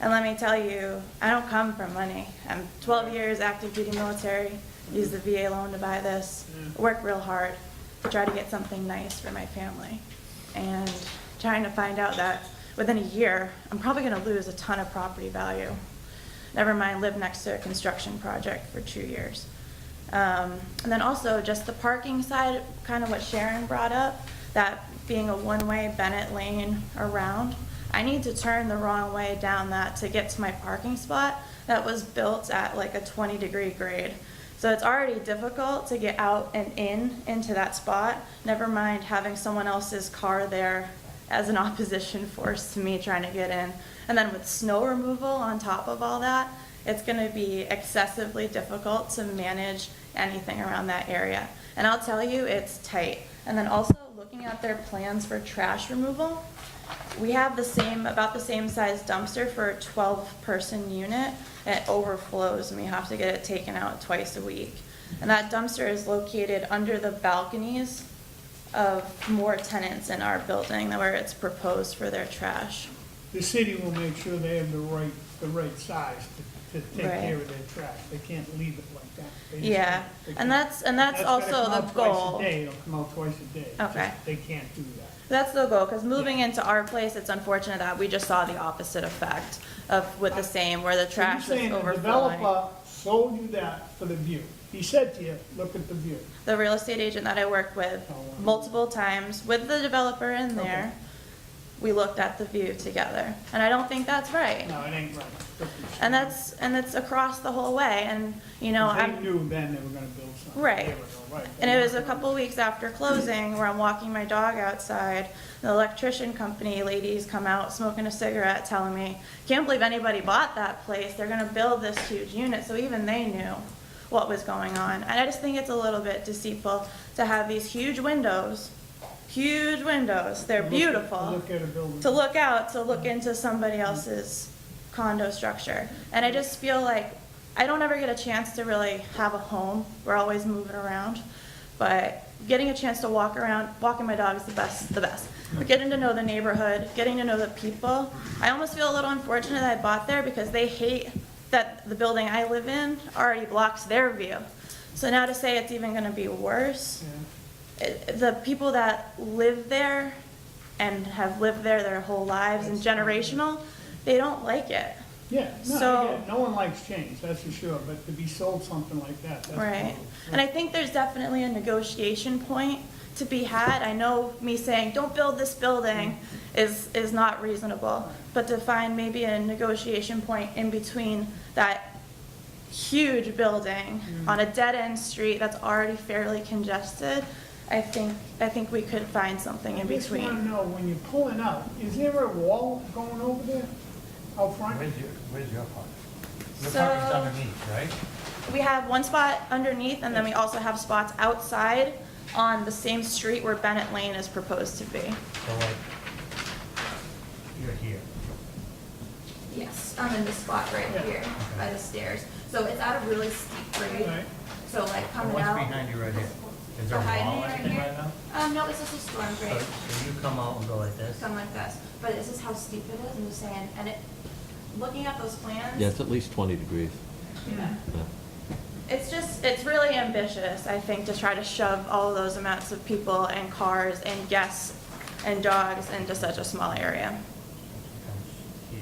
And let me tell you, I don't come from money. I'm 12 years active duty military, used the VA loan to buy this, worked real hard to try to get something nice for my family. And trying to find out that within a year, I'm probably gonna lose a ton of property value. Never mind live next to a construction project for 2 years. And then also just the parking side, kind of what Sharon brought up, that being a one-way Bennett Lane around. I need to turn the wrong way down that to get to my parking spot that was built at like a 20-degree grade. So it's already difficult to get out and into that spot, never mind having someone else's car there as an opposition force to me trying to get in. And then with snow removal on top of all that, it's gonna be excessively difficult to manage anything around that area. And I'll tell you, it's tight. And then also looking at their plans for trash removal, we have about the same size dumpster for a 12-person unit. It overflows and we have to get it taken out twice a week. And that dumpster is located under the balconies of more tenants in our building where it's proposed for their trash. The city will make sure they have the right size to take Right. care of their trash. They can't leave it like that. They just Yeah, can't- and that's gotta also come the out twice a goal. day. It'll come out twice a day. Okay. Just- They can't do that. That's the goal, because moving into our place, it's unfortunate that we just saw the opposite effect of with the same, where the trash So was you're saying the overflowing. developer sold you that for the view? He said to you, look at the view. The real estate agent that I worked with multiple times, with the developer in there, we looked at the view together. And I don't think that's right. No, it ain't right. And it's across the whole way, and, you know, They I'm. knew then they were gonna build something. Right. They were right. And it was a couple weeks after closing where I'm walking my dog outside. The electrician company ladies come out smoking a cigarette telling me, can't believe anybody bought that place. They're gonna build this huge unit. So even they knew what was going on. And I just think it's a little bit deceitful to have these huge windows. They're beautiful. Look at a building. To look out, to look into somebody else's condo structure. And I just feel like I don't ever get a chance to really have a home. We're always moving around. But getting a chance to walk around, walking my dog is the best. Getting to know the neighborhood, getting to know the people. I almost feel a little unfortunate that I bought there because they hate that the building I live in already blocks their view. So now to say it's even gonna be worse, the people that live there and have lived there their whole lives and generational, they don't like it. Yeah, no, So- I get it. No one likes change, that's for sure, but to be sold something like that, that's. Right. horrible. And I think there's definitely a negotiation point to be had. I know me saying, don't build this building is not reasonable, but to find maybe a negotiation point in between that huge building on a dead-end street that's already fairly congested, I think we could find something in I just wanna between. know, when you're pulling out, is there a wall going over there out front? Where's your part? Your So- parking's underneath, right? We have one spot underneath, and then we also have spots outside on the same street where Bennett Lane is proposed to be. So like, you're here. Yes, I'm in this spot right here by the stairs. So it's at a really steep grade. So like And coming what's out. behind you right here? Is there a Behind wall me or right anything here? right now? No, it's just a storm So grate. so you come out and go like this? Come like this. But this is how steep it is, I'm just saying, and it, looking at those plans. Yeah, it's at least 20 degrees. Yeah. Yeah. It's really ambitious, I think, to try to shove all of those amounts of people and cars and guests and dogs into such a small area. Yeah,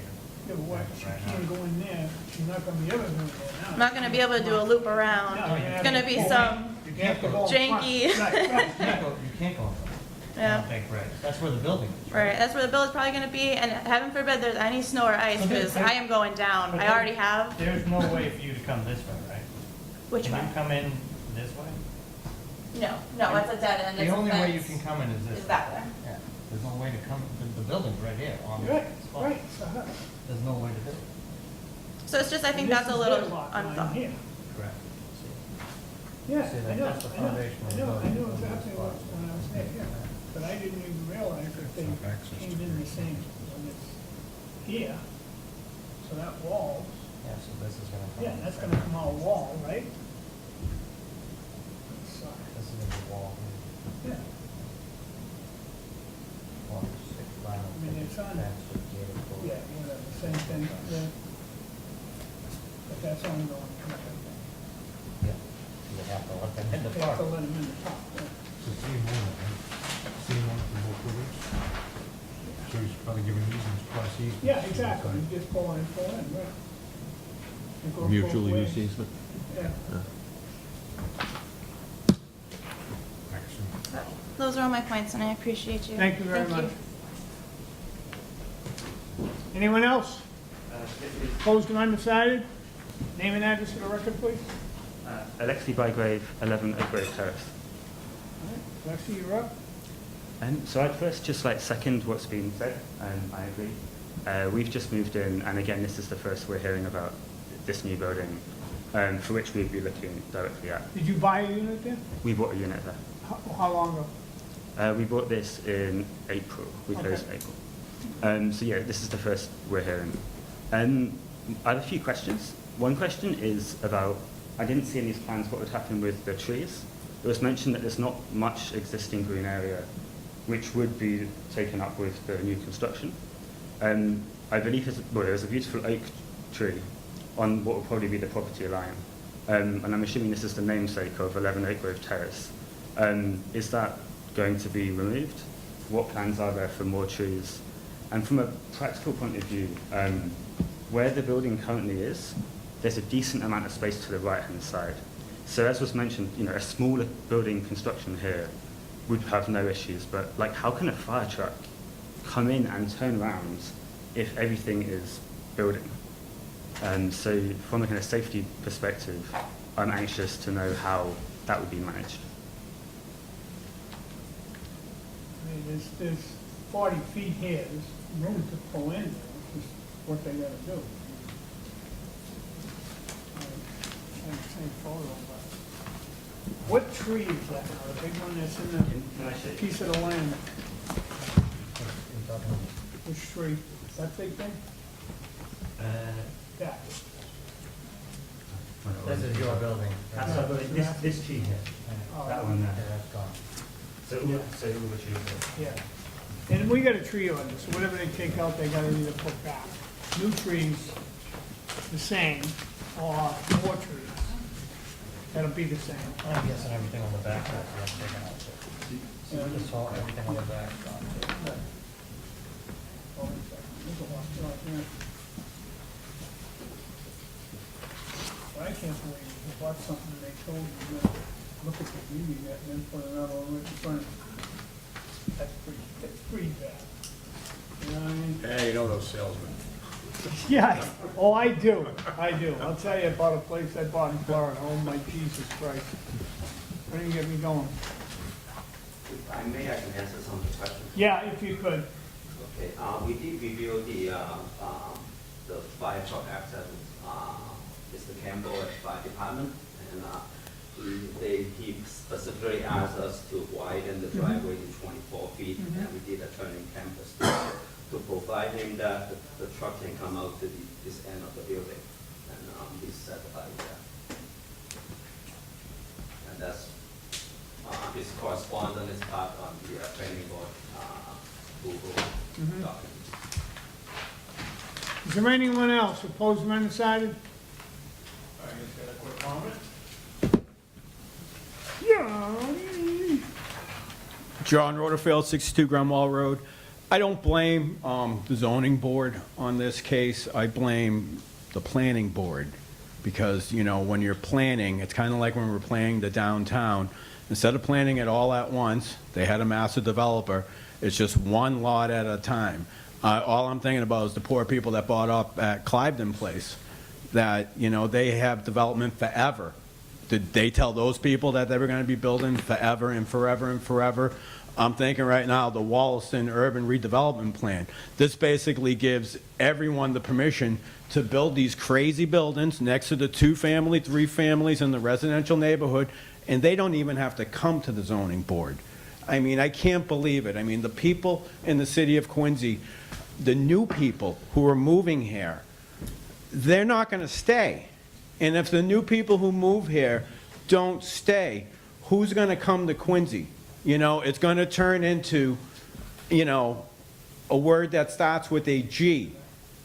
but what, she can't go in there, she's not gonna be able to go in there now. I'm not gonna be able to do a loop around. No, It's gonna be some You have to go in front. janky. Right, right, yeah. You can't go in front. Yeah. Big bricks. That's where the building is. Right, that's where the bill is probably gonna be, and heaven forbid there's any snow or ice, So because I am going down. But I already have. There's no way for you to come this way, right? Which Can way? you come in this way? No, no, it's a dead end. The It's a only way you fence. can come in is this. Is that way. Yeah, there's no way to come, the building's right here on the Right, spot. right, so, There's no way to do it. So it's just, I think and this that's a is little their lot line unthought. here. Correct. Yeah, See, I know, that's the foundation of the I building. know exactly what's going on there, yeah. But I didn't even realize that they came in the same, when it's here, so that wall, Yeah, so this is gonna come. yeah, that's gonna come out wall, right? So, This is gonna be wall. yeah, Wall, six vinyl. I mean, it's on- fence with gated door. yeah, whatever, same thing, yeah. But that's only going to come up. Yeah, you have to let them in the You have park. to let them in the top, yeah. So see one, right? See one from both buildings? So he's probably giving easements across easements. Yeah, exactly, you just pull in, right. It goes both Mutual ways. use easement? Yeah. Those are all my points, and I appreciate you. Thank you very much. Anyone else? Opposed or undecided? Name and address for the record, please. Alexi Bygrave, 11 Oak Grove Terrace. Lexi, you're up. So I'd first just like second what's been said, and I agree. We've just moved in, and again, this is the first we're hearing about this new building, for which we'd be looking directly at. Did you buy a unit there? We bought a unit there. How long ago? We bought this in April. We closed in Okay. April. So yeah, this is the first we're hearing. I have a few questions. One question is about, I didn't see in these plans what would happen with the trees. It was mentioned that there's not much existing green area which would be taken up with the new construction. I believe there's a beautiful oak tree on what will probably be the property line. And I'm assuming this is the namesake of 11 Oak Grove Terrace. Is that going to be removed? What plans are there for more trees? And from a practical point of view, where the building currently is, there's a decent amount of space to the right-hand side. So as was mentioned, a smaller building construction here would have no issues, but like how can a fire truck come in and turn around if everything is building? So from a kind of safety perspective, I'm anxious to know how that would be managed. I mean, there's 40 feet here, there's room to pull in, which is what they gotta do. I have the same photo, but what tree is that now, the big one that's in the piece of the land? Which tree? That big thing? Yeah. This is your building. That's our building. This tree here, Oh. that one there. Yeah, that's gone. So all the trees there. Yeah. And we got a tree ordinance, so whatever they take out, they gotta either put back. New trees, the same, or more trees. That'll be the same. I'm guessing everything on the back side, so that's taken out too. Yeah. Just all, everything on the back is gone too. Hold on a second. There's a lot right there. What I can't believe is you bought something and they told you, look at the view you got, and then put another one right in front of you. That's pretty bad. You know what I mean? Hey, you know those salesmen. Yeah, oh, I do. I'll tell you about a place I bought in Florida, oh my Jesus Christ. Don't even get me going. If I may, I can answer some of the questions. Yeah, if you could. Okay, we did review the fire truck access, Mr. Campbell at Fire Department, and he specifically asked us to widen the driveway to 24 feet, and we did a turning canvas to provide him that the truck can come out to this end of the building, and he's satisfied with that. And that's his correspondence is part of the planning board Google document. Is there anyone else opposed or undecided? I just got a quick comment. Yeah. John Rutherford, 62 Grumwall Road. I don't blame the zoning board on this case. I blame the planning board because, you know, when you're planning, it's kind of like when we're planning the downtown. Instead of planning it all at once, they had a master developer. It's just one lot at a time. All I'm thinking about is the poor people that bought up at Cliveden Place, that, you know, they have development forever. Did they tell those people that they were going to be building forever and forever and forever? I'm thinking right now, the Wollaston Urban Redevelopment Plan. This basically gives everyone the permission to build these crazy buildings next to the 2-family, 3 families in the residential neighborhood, and they don't even have to come to the zoning board. I mean, I can't believe it. I mean, the people in the city of Quincy, the new people who are moving here, they're not going to stay. And if the new people who move here don't stay, who's going to come to Quincy? You know, it's going to turn into, you know, a word that starts with a G.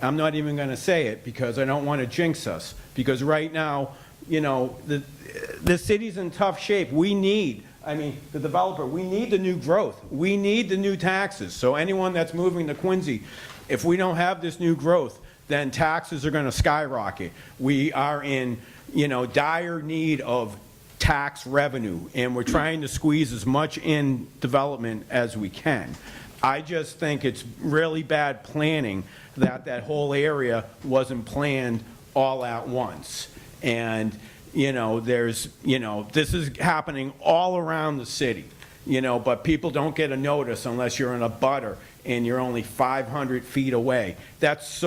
I'm not even going to say it because I don't want to jinx us. Because right now, you know, the city's in tough shape. We need, I mean, the developer, we need the new growth. We need the new taxes. So anyone that's moving to Quincy, if we don't have this new growth, then taxes are going to skyrocket. We are in, you know, dire need of tax revenue, and we're trying to squeeze as much in development as we can. I just think it's really bad planning that that whole area wasn't planned all at once. And, you know, there's, you know, this is happening all around the city, you know, but people don't get a notice unless you're in a butter and you're only 500 feet away. That's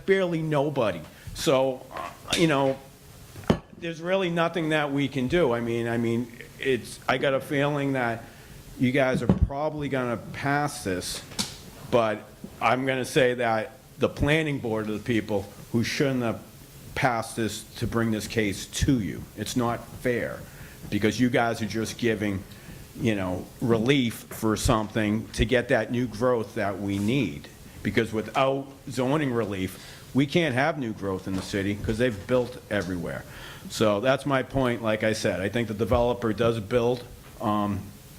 barely nobody. So, you know, there's really nothing that we can do. I mean, I got a feeling that you guys are probably gonna pass this, but I'm gonna say that the planning board are the people who shouldn't have passed this to bring this case to you. It's not fair, because you guys are just giving, you know, relief for something to get that new growth that we need. Because without zoning relief, we can't have new growth in the city because they've built everywhere. So that's my point. Like I said, I think the developer does build,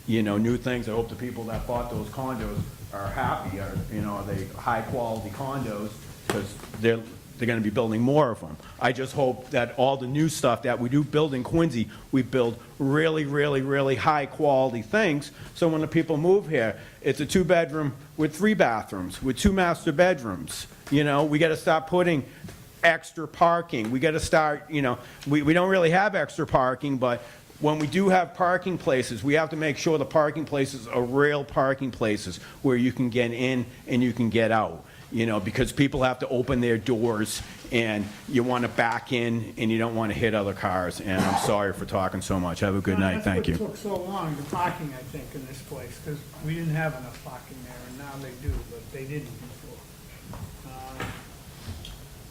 you know, new things. I hope the people that bought those condos are happy, or, you know, are they high-quality condos, because they're going to be building more of them. I just hope that all the new stuff that we do build in Quincy, we build really, really, really high-quality things, so when the people move here, it's a 2-bedroom with 3 bathrooms, with 2 master bedrooms. You know, we got to stop putting extra parking. We got to start, you know, we don't really have extra parking, but when we do have parking places, we have to make sure the parking places are real parking places where you can get in and you can get out, you know, because people have to open their doors and you want to back in and you don't want to hit other cars. And I'm sorry for talking so much. Have a good night. Thank you. That's what took so long, the parking, I think, in this place, because we didn't have enough parking there, and now they do, but they didn't before.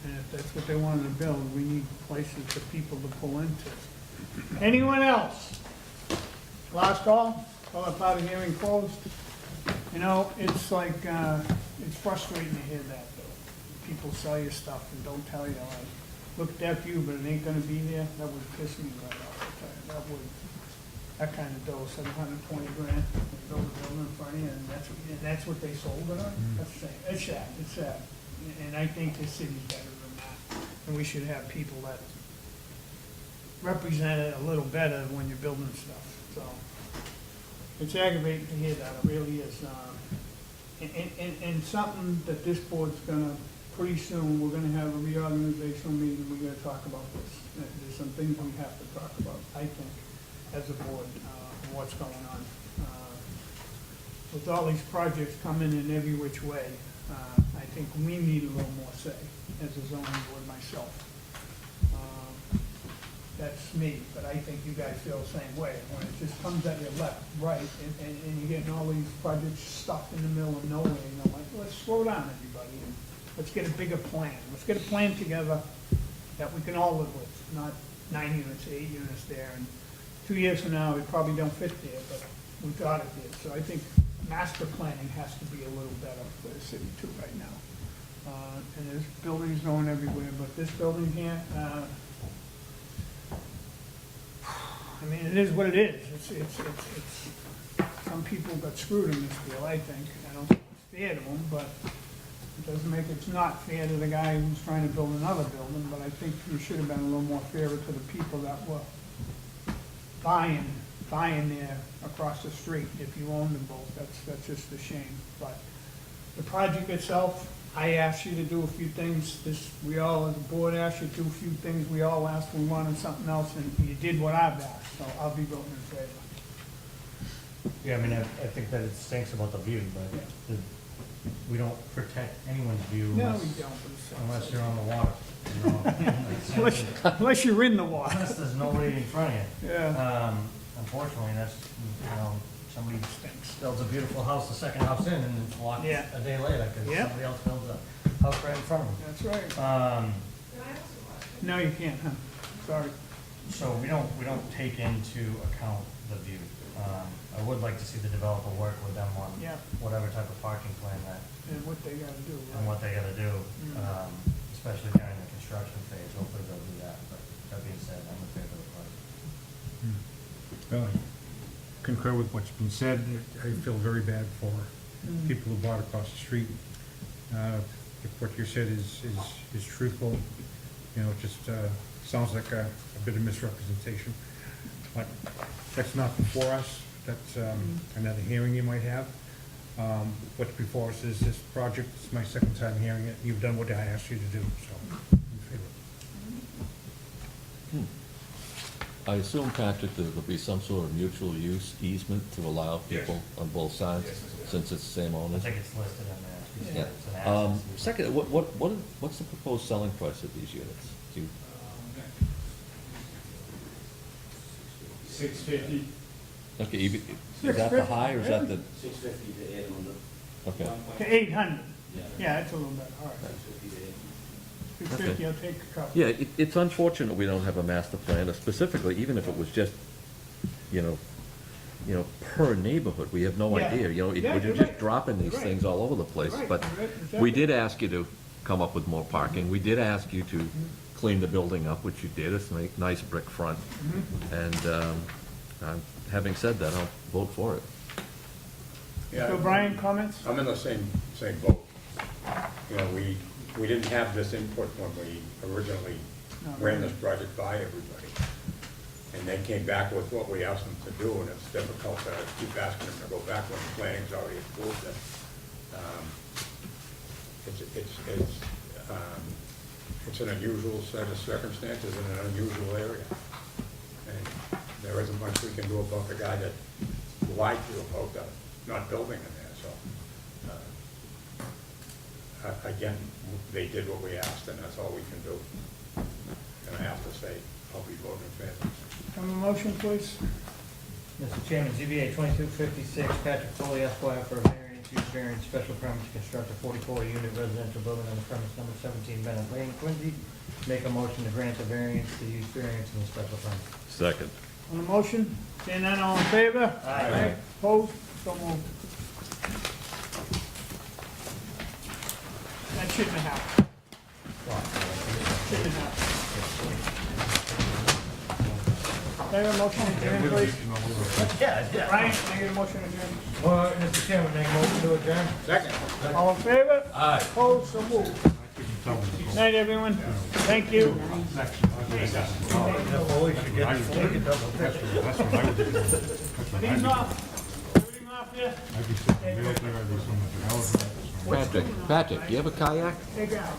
And if that's what they wanted to build, we need places for people to pull into. Anyone else? Last call? Call up out of hearing closed. You know, it's like, it's frustrating to hear that, though. People sell you stuff and don't tell you, like, looked at you, but it ain't gonna be there. That would piss me right off. That would, that kind of dough, $720 grand, build a building in front of you, and that's what they sold it on? That's sad. It's sad, it's sad. And I think this city's better than that. And we should have people that represent it a little better when you're building stuff, so. It's aggravating to hear that, it really is. And something that this board's gonna, pretty soon, we're gonna have a reorganizational meeting, we're gonna talk about this. There's some things we have to talk about, I think, as a board, what's going on. With all these projects coming in every which way, I think we need a little more say as a zoning board myself. That's me, but I think you guys feel the same way. When it just comes at your left, right, and you're getting all these projects stuck in the middle of nowhere, and I'm like, let's slow down, everybody, and let's get a bigger plan. Let's get a plan together that we can all live with, not 9 units, 8 units there, and 2 years from now, it probably don't fit there, but we thought it did. So I think master planning has to be a little better for the city too right now. And there's buildings going everywhere, but this building here, I mean, it is what it is. It's some people got screwed in this deal, I think. I don't think it's fair to them, but it doesn't make it's not fair to the guy who's trying to build another building, but I think you should have been a little more fair to the people that were buying there across the street, if you owned them both. That's just a shame. But the project itself, I asked you to do a few things, we all, as a board, asked you to do a few things, we all asked, we wanted something else, and you did what I've asked, so I'll be voting in favor. Yeah, I mean, I think that it stinks about the view, but we don't protect anyone's view No, unless, we don't, but it's- unless you're on the water. You know? Unless you're in the water. Unless there's nobody in front of you. Yeah. Unfortunately, that's, somebody builds a beautiful house, the second house in, and it's locked Yeah. a day later, because Yep. somebody else builds a house right in front of them. That's right. No, you can't, huh? Sorry. So we don't take into account the view. I would like to see the developer work with them on Yeah. whatever type of parking plan that, And what they gotta do, and what they gotta do, especially during the construction phase. Hopefully they'll do that, but that being said, I'm in favor of the project. Well, I concur with what's been said. I feel very bad for people who bought across the street. If what you said is truthful, it just sounds like a bit of misrepresentation. But that's not before us. That's another hearing you might have. What's before us is this project. It's my second time hearing it. You've done what I asked you to do, so I'm in favor. I assume, Patrick, that there'll be some sort of mutual use easement to allow people on both sides, since it's the same I owners? think it's listed in there. Yeah. It's an access. Second, what's the proposed selling price of these units? Do you- $650. Okay, is that the high, or is that the, $650 to $800. okay. To 800. Yeah, that's a little bit, all right. $650 to $800. 250, I'll take a couple. Yeah, it's unfortunate we don't have a master plan, specifically, even if it was just, per neighborhood, we have no Yeah. idea, Yeah, we're you're just right. dropping these You're right. things all over the place. You're right. But You're right. we Exactly. did ask you to come up with more parking, we did ask you to clean the building up, which you did, it's a nice brick front. And, having said that, I'll vote for it. So Brian, comments? I'm in the same boat. We didn't have this input when we originally ran this project by everybody. And they came back with what we asked them to do, and it's difficult to keep asking them to go back when the planning's already approved it. It's an unusual set of circumstances in an unusual area. And there isn't much we can do about the guy that lied to you about not building in there, so. Again, they did what we asked, and that's all we can do. And I have to say, I'll be voting in favor. Have a motion, please? Mr. Chairman, ZBA 2256, Patrick Foley Esquire for a use variance special permit to construct a 44-unit residential building on the premise number 17 Bennett Lane, Quincy. Make a motion to grant the variance, the use variance, and the special permit. Second. On the motion, seeing none, all in favor? Aye. Opposed? So moved. That shouldn't have happened. Shouldn't have happened. Can I get a motion to adjourn, please? Yeah. Brian, can I get a motion to adjourn? Well, Mr. Chairman, make a motion to adjourn. Second. All in favor? Aye. Opposed? So moved. Night, everyone. Thank you. Everything's off. Everything off here? I'd be sitting real there, I'd be so much hell of a- Patrick, do you have a kayak? Take it out.